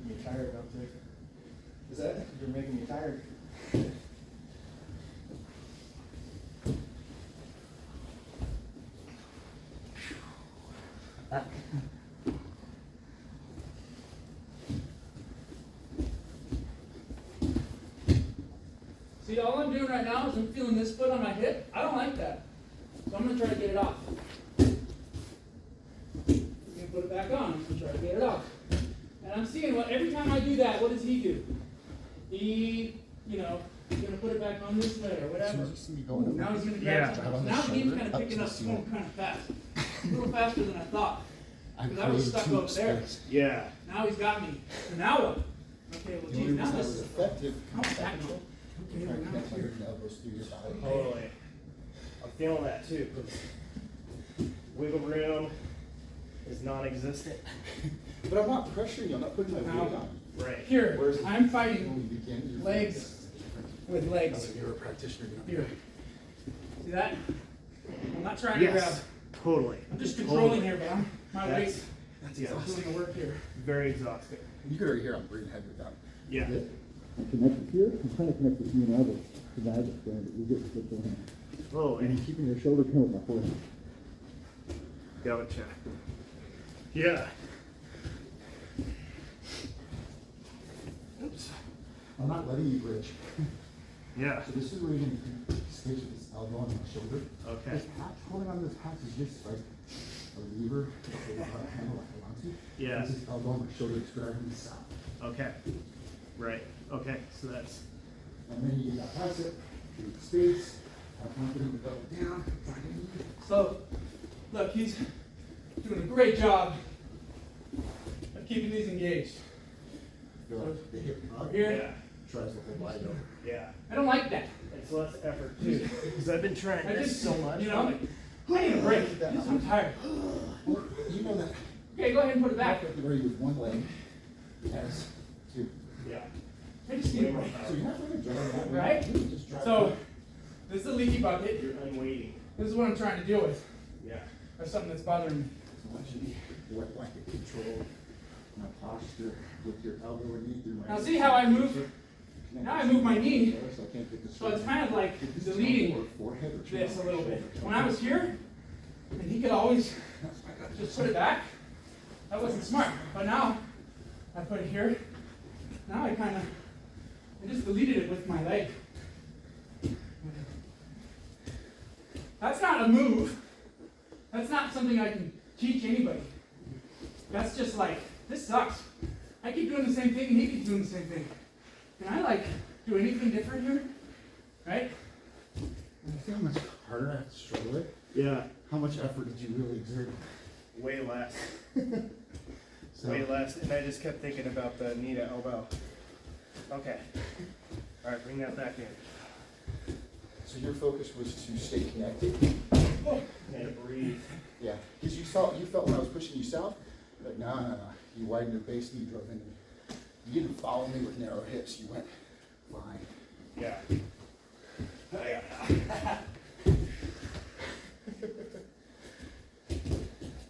You're tired, don't you? Is that? You're making me tired. See, all I'm doing right now is I'm feeling this foot on my hip. I don't like that. So I'm going to try to get it off. I'm going to put it back on. I'm going to try to get it off. And I'm seeing what, every time I do that, what does he do? He, you know, he's going to put it back on this way or whatever. So just me going up. Now he's going to Yeah. grab something. On the Now the game's shoulder, kind of up picking to up the ceiling. going kind of fast. A little faster than I thought. I'm Cause I was way stuck too over there. exposed. Yeah. Now he's got me. So now what? Okay, well, The geez, only now reason this that was is effective. How was that going? Trying Okay, to well, now connect it's my here. elbows through your body. Totally. I'm feeling that too, 'cause wiggle room is non-existent. But I'm not pressuring you, I'm not putting my Now- weight on you. Right. Here, Whereas I'm When fighting we begin, you're legs it's different. with Now legs. that you're a practitioner, you're Here. See that? I'm not trying to grab. Yes. Totally. I'm just controlling here, but my weight That's, that's is exhausting. doing the work here. Very exhausting. You could already hear I'm breathing heavy without. Yeah. I'm connected here. I'm trying to connect with you and others. Because I have a friend that you get to get going. Totally. And keeping your shoulder pin with my forehead. Gotcha. Yeah. Oops. I'm not letting you bridge. Yeah. So this is where you're gonna stitch this elbow on my shoulder. Okay. This patch, holding on this patch is just like a lever, to handle like I want to. Yeah. This is elbow on my shoulder, it's grabbing the south. Okay. Right. Okay. So that's And then you get that bicep, create space, have confidence to double down, find a knee. So, look, he's doing a great job of keeping these engaged. Feel like the hip up, Here. yeah. tries the whole body over. Yeah. I don't like that. It's less effort too. Because I've been trying I this just, so much. you know, I need a break. I'm tired. Well, you know that Okay, go ahead and put it back. where you with one leg has two. Yeah. I just need a break. So you're not really driving that way. Right? You just drive So, that. this is a leaky bucket. You're unweighting. This is what I'm trying to deal with. Yeah. Or something that's bothering me. So actually, wet blanket control my posture with your elbow and knee through my. Now see how I move? Now I move my knee. So I can't get this. So it's kind of like deleting this a little bit. When I was here, and he could always just put it back, that wasn't smart. But now, I put it here. Now I just deleted it with my leg. That's not a move. That's not something I can teach anybody. That's just like, this sucks. I keep doing the same thing and he keeps doing the same thing. Can I do anything different here? Right? I feel much harder I have to struggle it. Yeah. How much effort did you really exert? Way less. So, Way less. And I just kept thinking about the knee to elbow. Okay. All right. Bring that back in. so your focus was to stay connected? And breathe. Yeah, because you felt when I was pushing you south, but no. You widened your base and you drove into me. You didn't follow me with narrow hips, you went flying. Yeah. Okay.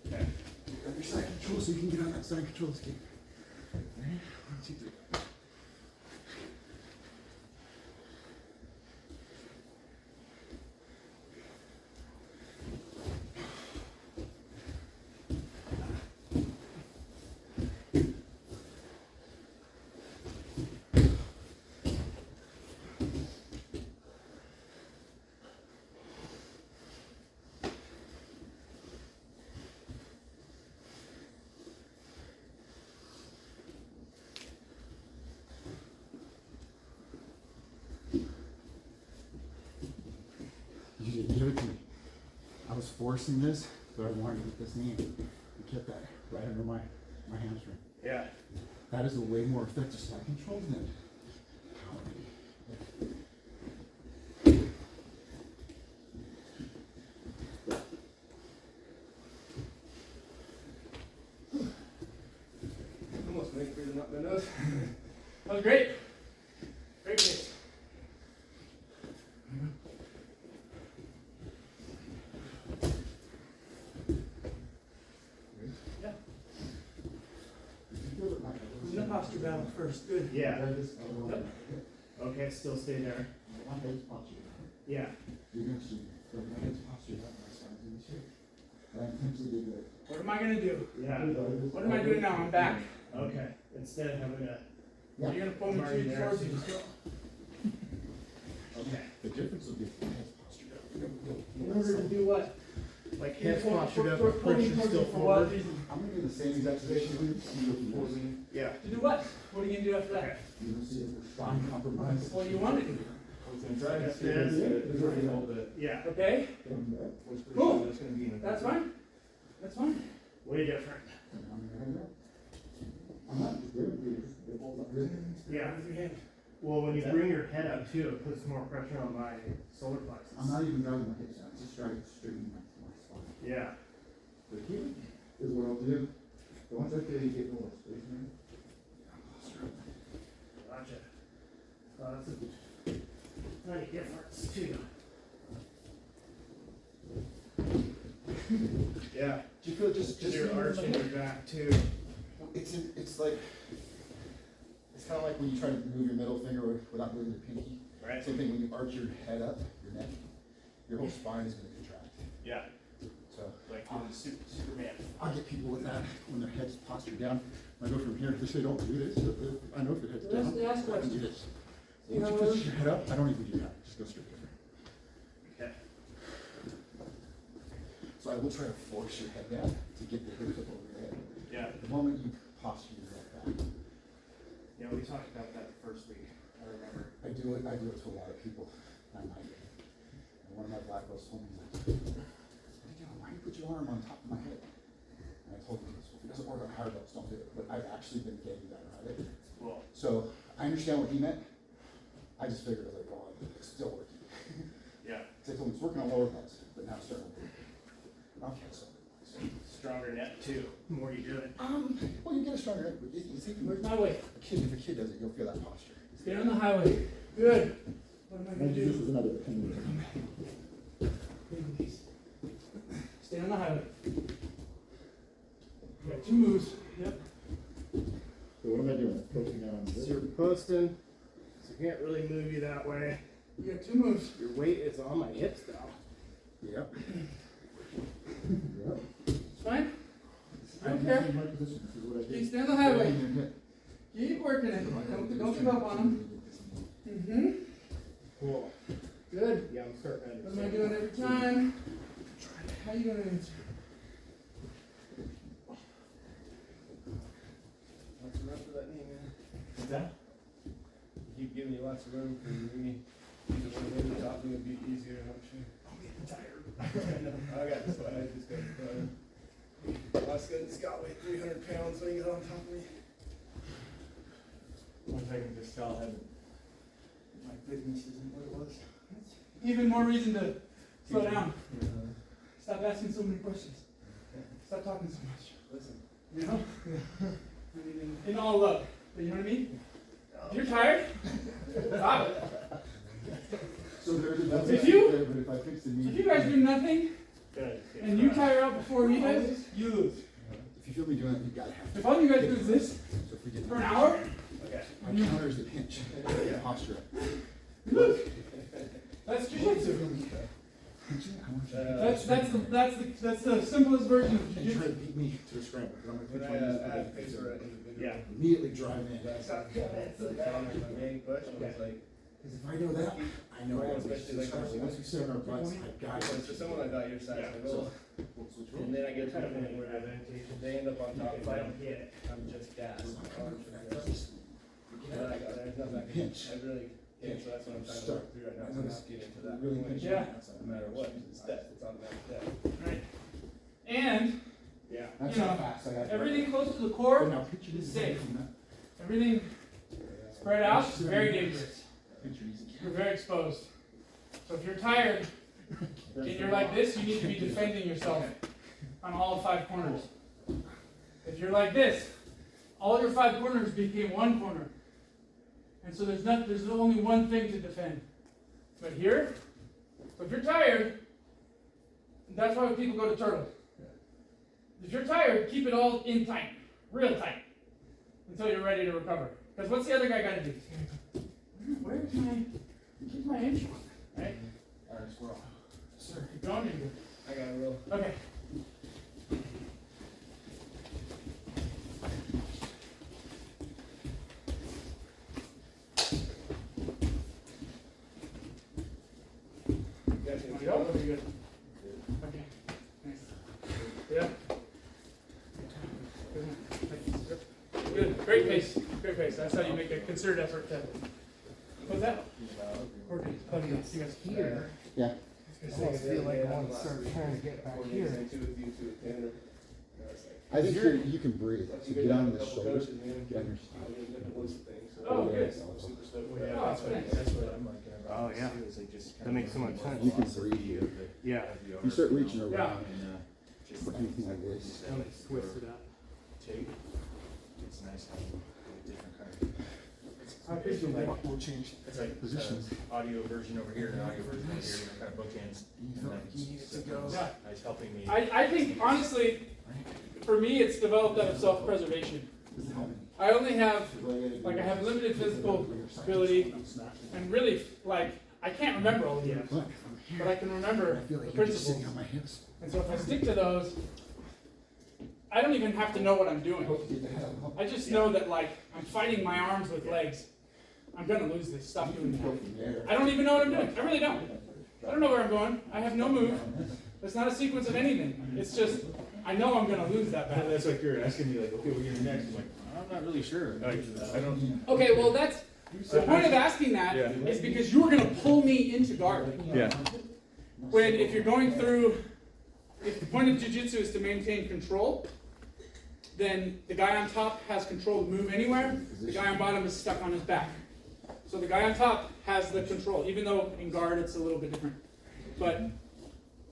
Grab your side control so you can get on that side control scheme. Ready? 1, 2, 3. You didn't give it to me. I was forcing this, but I wanted to get this knee and kept that right under my hamstring. Yeah. That is a way more effective side control than power. almost make breathing up my nose. That was great. Great pace. Yeah. In the posture battle first. Good. Yeah. Okay. Still stay there. Yeah. You're going to see the legs posture that my son's in the shape. I intentionally did that. What am I gonna do? Yeah. What am I doing now? I'm back. Okay. Instead of having a. Yeah. You're gonna pull me Already there. towards you. Okay. The difference will be the head posture. In order to do what? Like You're head pull- postured pull- up, pull- but pull me pushing towards still you for what forward. reason? I'm going to do the same exact position we see what you want. Yeah. To do what? What are you gonna do after Okay. that? You're going to see if we're fine compromise. What do you want to do? Yeah. Okay? From there. Cool. That's fine. That's fine. way different. I'm not just doing it, it holds up good. Yeah. Well, when you bring your head up too, it puts more pressure on my solar plexus. I'm not even driving my hips down, just driving straight in my spine. Yeah. The key is what I'll do, but once I feel you get more stationary, Gotcha. That's a tiny difference too. Yeah. Do you feel just You're leaning arching like- your back too. It's like, it's kinda like when you try to move your middle finger without moving your pinky. Right. Same thing when you arch your head up, your neck, your whole spine is gonna contract. Yeah. So, Like Superman. I get people with that, when their head's postured down, when I go from here, they say, don't do this, I know if your head's down, Let's ask I can do questions. this. Once you put your head up, I don't even do that, just go straight there. Okay. so I will try to force your head down to get the hips up over your head. Yeah. The moment you posture your head back, Yeah, we talked about that the first week. I remember. I do it to a lot of people. I'm like, and one of my black belts told me, he's like, why do you put your arm on top of my head? And I told him, if it doesn't work on higher belts, don't do it. But I've actually been getting better at it. Well, So I understand what he meant. I just figured, I was like, well, it's still working. yeah. So I told him it's working on lower belts, but now it's starting to work. Okay, so. Stronger neck too. The more you do it. Well, you get a stronger neck, but you see, Where's my way? if a kid does it, you'll feel that posture. Stay on the highway. Good. What am I gonna Maybe this do? is another opinion. Stay on the highway. You got 2 moves. Yep. So what am I doing? Posting down on So this? you're posting, so you can't really move you that way. You got 2 moves. Your weight is on my hips though. Yep. Yep. It's fine. I don't I'm care. in my position, this is what I Keep did. stay on the highway. Your hip. Keep working it. Don't give up on them. Mm-hmm. Cool. Good. Yeah, I'm starting to What am I doing every time? How you gonna answer? Lots of room for that knee, man. What's that? Keep giving you lots of room for your knee. Either one of them top would be easier, I'm sure. I'm getting tired. I got this one, I just got started. Scott weighed 300 pounds when he got on top of me. One thing I can just tell him, my fitness isn't what it was. Even more reason to slow down. Stop asking so many questions. Stop talking so much. Listen. You know? I mean, in all love. But you know what I mean? If you're tired, stop it. So there's a double If you- there, but if I fix the knee. If you guys do nothing and you tire out before he does, you lose. If you feel me doing it, you gotta have to. If all you guys do is this So if we get for an hour, Okay. my counter is the pinch, posture. you lose. That's jiu-jitsu. Pinching, I want you That's the simplest version of to try jiu-jitsu. to beat me to a scramble. 'Cause I'm gonna When pinch I on this, had but pace for an individual. Yeah. immediately drive in. That's the challenge, my main question was like, Because if I know that, I know Right, how to especially like especially once we sit on our butts, I got it. for someone about your size, like, So, well, we'll switch and roles. then I get to the point where they end up on top If of I me, don't hit it. I'm just gassed. I'm coming for that And first. then I got, there's nothing I can, Pinch. I really can't, so that's what I'm trying to work through right now, I so notice not get into that really point. pinching Yeah. outside. No matter what, it's death, it's automatic death. Right. And Yeah. That's you how know, fast I got. everything close to the But core, now picture this is safe. from that. everything spread out is very dangerous. Picture easy. You're very exposed. So if you're tired and you're like this, you need to be defending yourself on all 5 corners. If you're like this, all your 5 corners became 1 corner. And so there's only one thing to defend. But here, so if you're tired, that's why people go to turtles. If you're tired, keep it all in tight, real tight, until you're ready to recover. Because what's the other guy got to do? Where's my inch? Right? Alright, squirrel. Sir, keep going. You're good. I got a real. Okay. Want to go? Or are you good? Okay. Nice. Yeah. Good. Great pace. Great pace. That's how you make a concerted effort to. What's that? Coordinate. You guys here. Yeah. I feel like I want to start trying to get back here. Two with you, two with Tanner. I was like, I think you can breathe, so get on the shoulders, get on your Oh, good. Oh, yeah. That makes so much sense. You can breathe. Yeah. You start reaching around Yeah. and, anything like this. Twist it up. It's nice having a different kind I appreciate that. We'll change It's like positions. audio version over here and audio version over here, kind of bookends. And then Yeah. it's helping me. I think honestly, for me, it's developed out of self-preservation. I only have, like, I have limited physical ability, and really, like, I can't remember all these, Look, but I can remember I feel the like you're just sitting principles. on my hips. And so if I stick to those, I don't even have to know what I'm doing. I just know that, like, I'm fighting my arms with legs. I'm gonna lose this. Stop doing that. I don't even know what I'm doing. I really don't. I don't know where I'm going. I have no move. It's not a sequence of anything. It's just, I know I'm gonna lose that battle. That's like you're asking me, like, okay, we're getting next. I'm like, I'm not really sure. Like, I don't. Okay, well, that's, the point of asking that is because you were gonna pull me into guard. Yeah. When, if you're going through, if the point of jujitsu is to maintain control, then the guy on top has control to move anywhere, the guy on bottom is stuck on his back. So the guy on top has the control, even though in guard it's a little bit different. But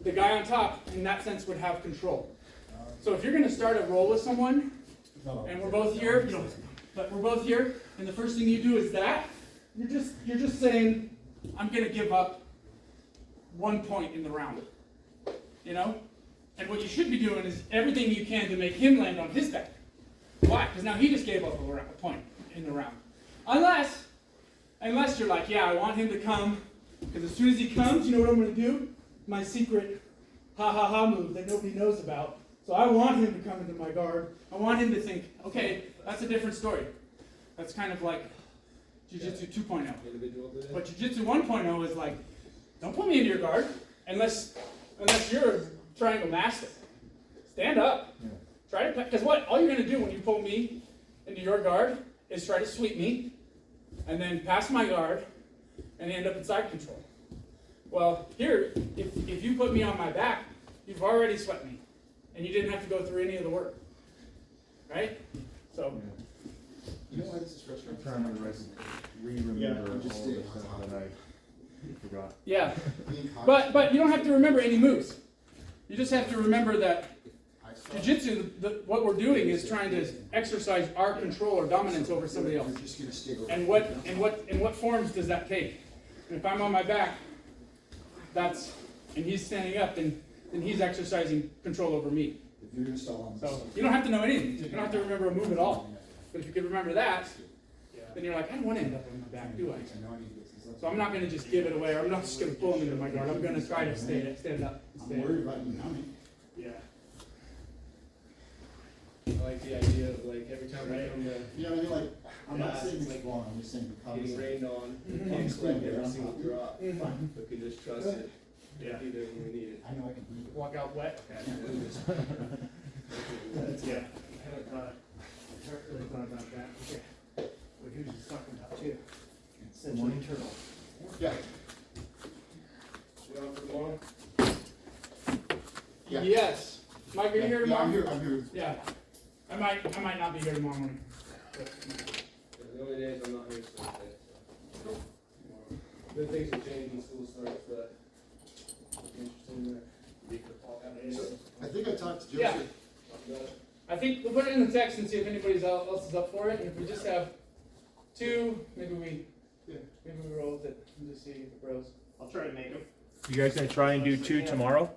the guy on top, in that sense, would have control. So if you're gonna start a roll with someone, and we're both here, you know, but we're both here, and the first thing you do is that, you're just saying, I'm gonna give up 1 point in the round. You know? And what you should be doing is everything you can to make him land on his back. Why? Because now he just gave up a point in the round. Unless you're like, yeah, I want him to come, because as soon as he comes, you know what I'm going to do? My secret ha-ha-ha move that nobody knows about. So I want him to come into my guard. I want him to think, okay, that's a different story. That's kind of like Jiu-Jitsu 2.0. But Jiu-Jitsu 1.0 is like, don't put me into your guard unless you're a triangle master. Stand up. Try to, because what? All you're going to do when you pull me into your guard is try to sweep me, and then pass my guard, and end up in side control. Well, here, if you put me on my back, you've already swept me, and you didn't have to go through any of the work, right? So, You know why this is frustrating? I'm trying to re-remember all the stuff that I forgot. yeah, Being conscious- but you don't have to remember any moves. You just have to remember that I saw- Jiu-Jitsu, what we're doing is trying to exercise our control or dominance over somebody else. You're just gonna stick over. And what forms does that take? And if I'm on my back, and he's standing up, then he's exercising control over me. If you're gonna stall on this. So you don't have to know anything. You don't have to remember a move at all. But if you can remember that, then you're like, I don't want to end up on my back, do I? I know I need to get some stuff. So I'm not going to just give it away. Or I'm not just going to pull him into my guard. I'm going to try to stand up. I'm worried about you numbing. Yeah. I like the idea of like every time I come to You know what I mean? Like, I'm not Yeah, saying it's it's like wrong, I'm just saying because. getting rained on, Mhm. can't expect every single drop, Mhm. but can just trust it. Yeah. Do it when we need it. I know I can breathe. Walk out wet. I can't do this. Yeah. I haven't really thought about that. Okay. What he was just talking about too. Morning turtle. Yeah, We on for tomorrow? Yeah. Yes. Mike, are you here yeah, tomorrow? I'm here. Yeah. I might not be here tomorrow morning. The only days I'm not here is Thursday, so. Good things will change when school starts, but interesting that. I think I talked to Yeah. Joseph. I think we'll put it in the text and see if anybody else is up for it. And if we just have two, maybe we roll with it and just see if it grows. I'll try to make them. You guys gonna try and do 2 tomorrow?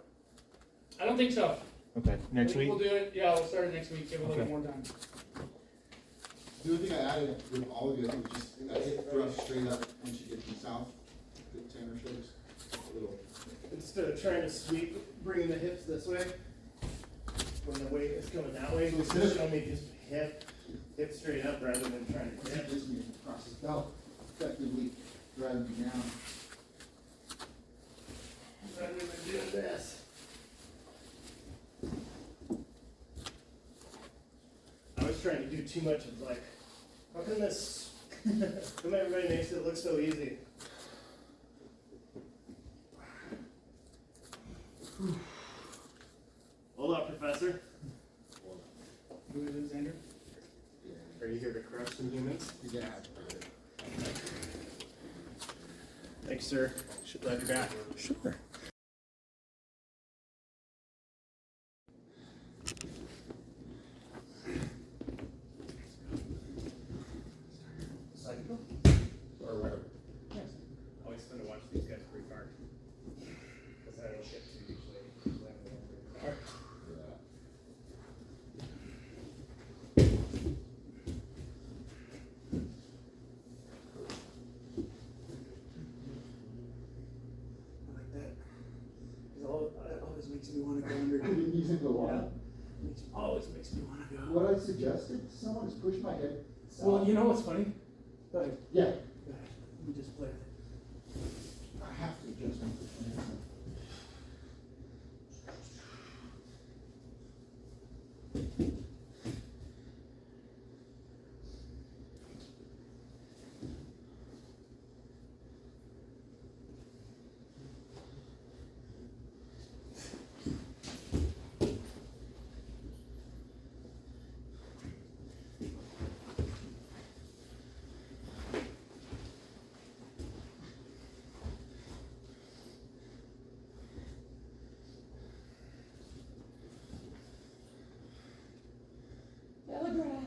I don't think so. Okay, next week? We'll do it. Yeah, we'll start it next week. Give it a little Okay. more time. The only thing I added with all of you, I think, was just, I hit thrust straight up once you get from south, that Tanner showed us. A little. Instead of trying to sweep, bringing the hips this way, when the weight is coming that way, just show me just hip straight up rather than trying to That grab. gives me across his belt, effectively driving me down. Rather than doing this. I was trying to do too much of like, how come this, how come everybody makes it look so easy? Hold up, Professor. Yeah. Thanks, sir. Glad you're back. Sure. Or whatever. Always fun to watch these guys pre-park. That's how I ship to usually. Alright. Yeah. I like that. It always makes me want to go under. I didn't use it in a while. Always makes me want to go. What I suggested to someone is push my head south. Well, you know what's funny? Go ahead. Yeah, Go ahead. Let me just play with it. I have to adjust my position. Telegraph.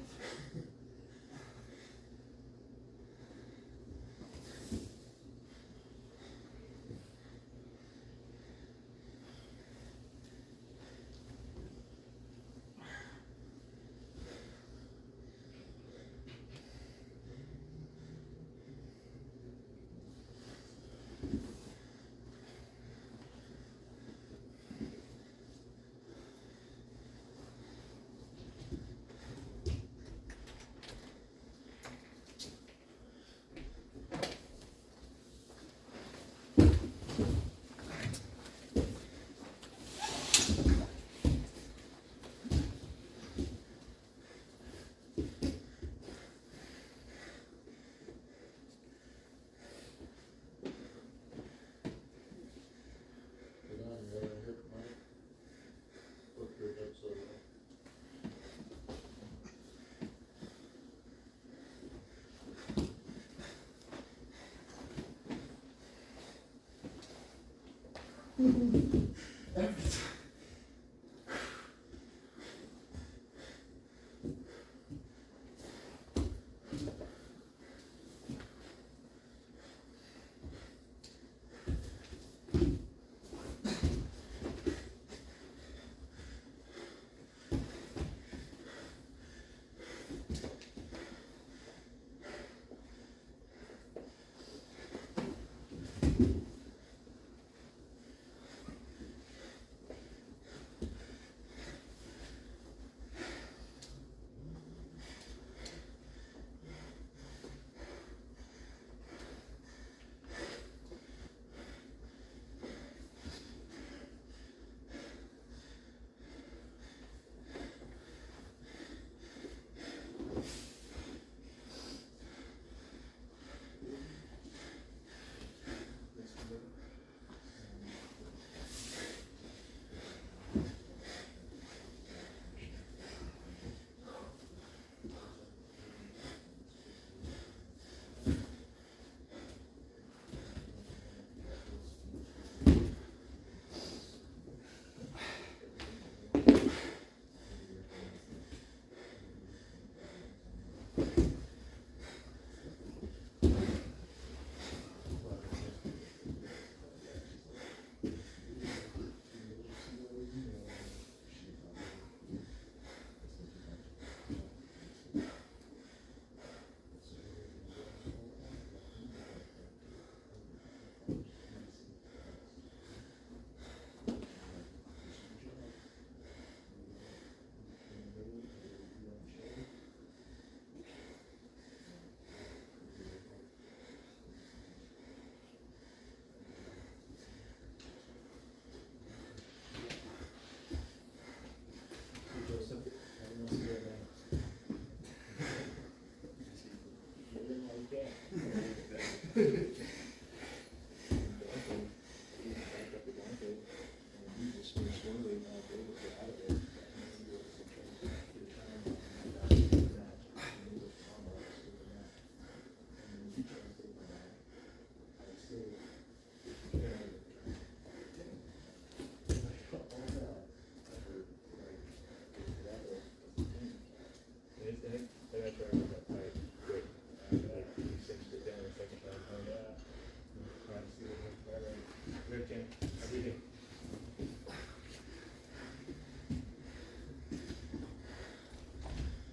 Jim. How do you do?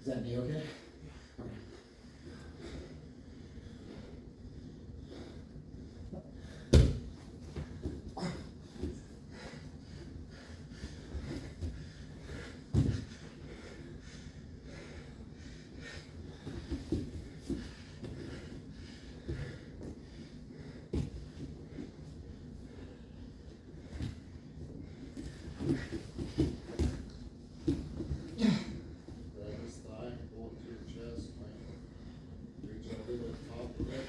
Is that knee okay? Grab his thigh, pull it to your chest, reach over to the top of it.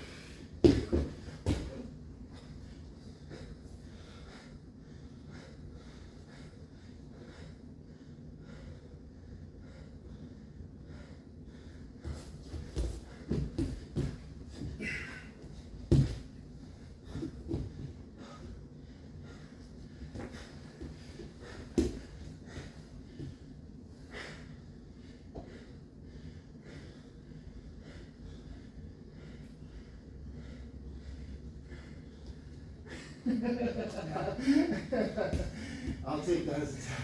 I'll take that as a tap.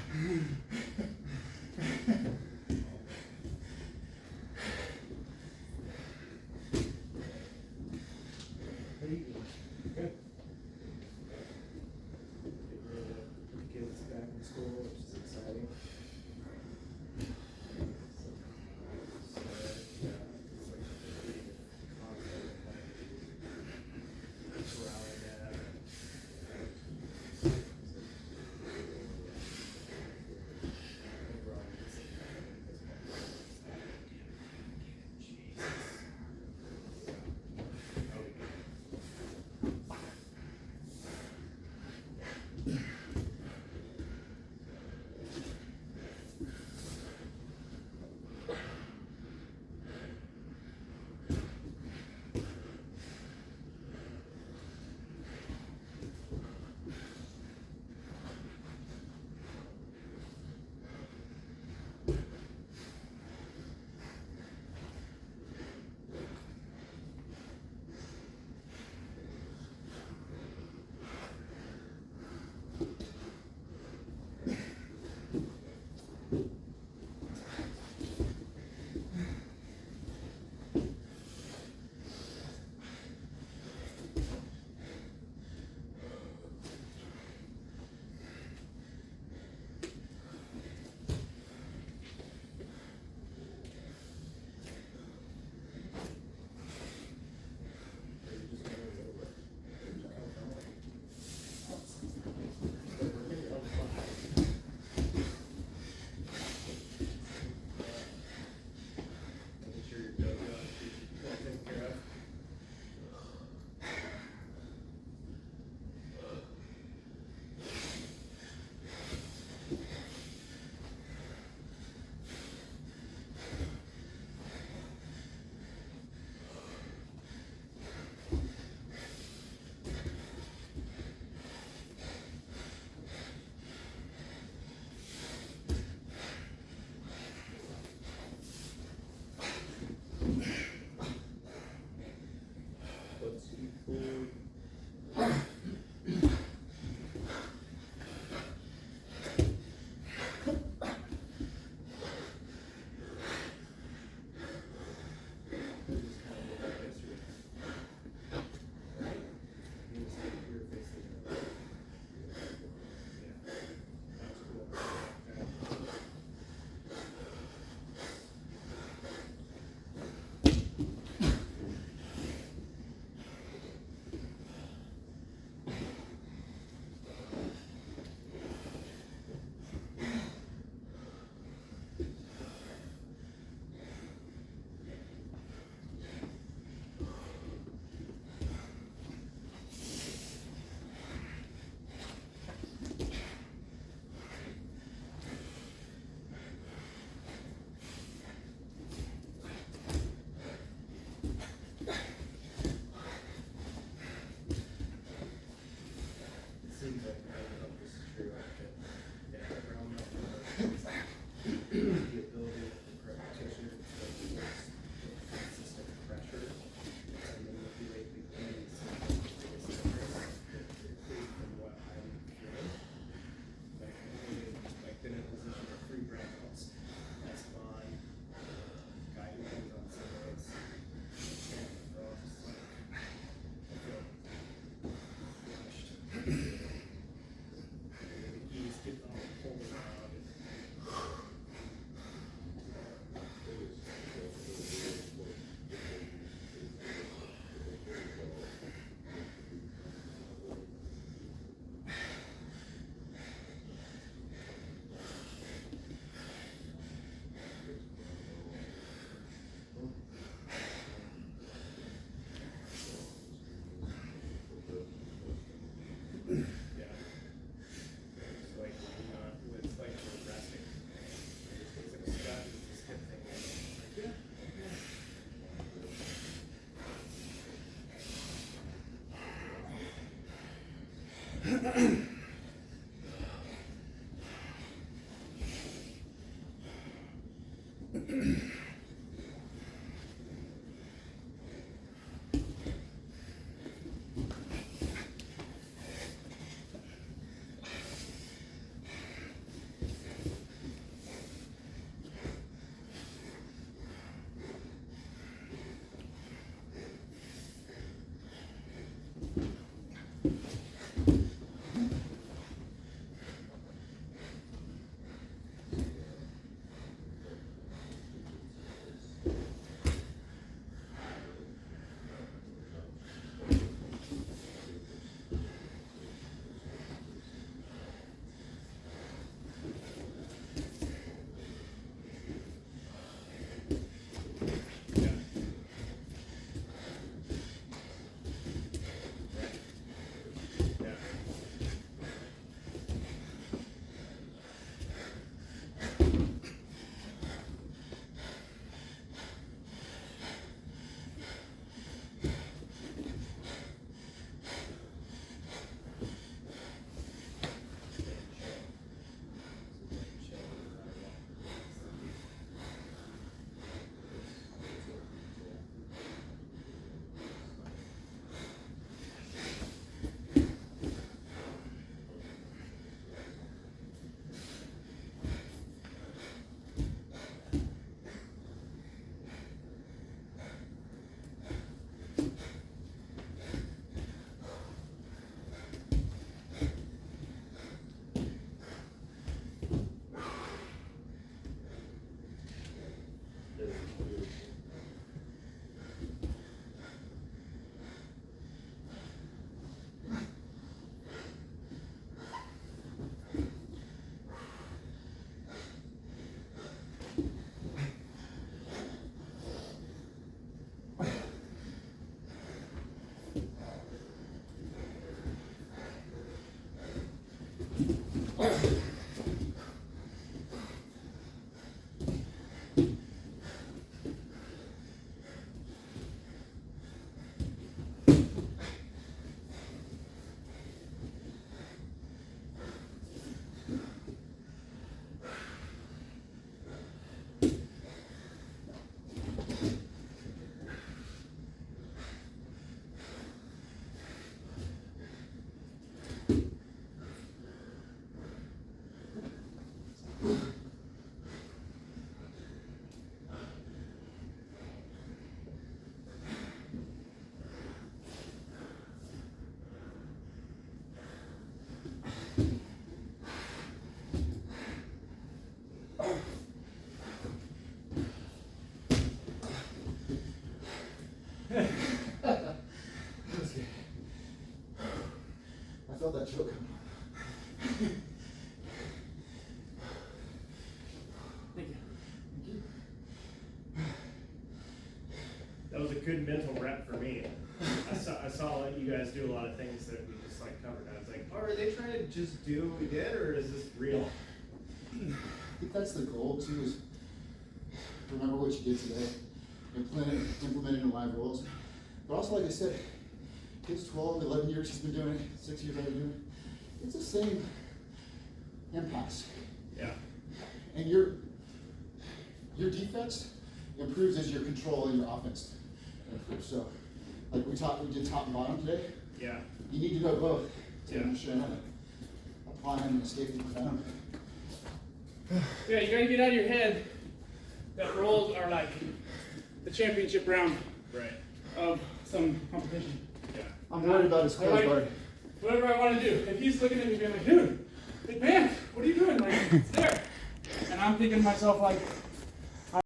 How do you do? Good. Getting ready to put the kids back in school, which is exciting. So, yeah, it's like a pretty constant, like, rally that. Making sure your dough is all taken care of. Let's see, forward. Seems like I don't know if this is true, but yeah, around the ability of the correct tissue to produce consistent pressure, and manipulate the keys from what I I felt that choke. Thank you. That was a good mental rep for me. I saw you guys do a lot of things that we just like covered. I was like, oh, are they trying to just do what we did, or is this real? I think that's the goal too, is remember what you did today, implement it in live roles. But also, like I said, kids 12, 11 years he's been doing it, 6 years I've been doing it. It's the same impacts. Yeah. And your defense improves as your control and your offense improves. So, like we did top and bottom today. Yeah. You need to know both to Yeah. understand how to apply them and escape and perform. Yeah, you gotta get out of your head that rolls are like the championship round Right. of some competition. Yeah. I'm worried about his close guard. Whatever I want to do. If he's looking at me being like, dude, big man, what are you doing? Like, it's there. And I'm thinking to myself like,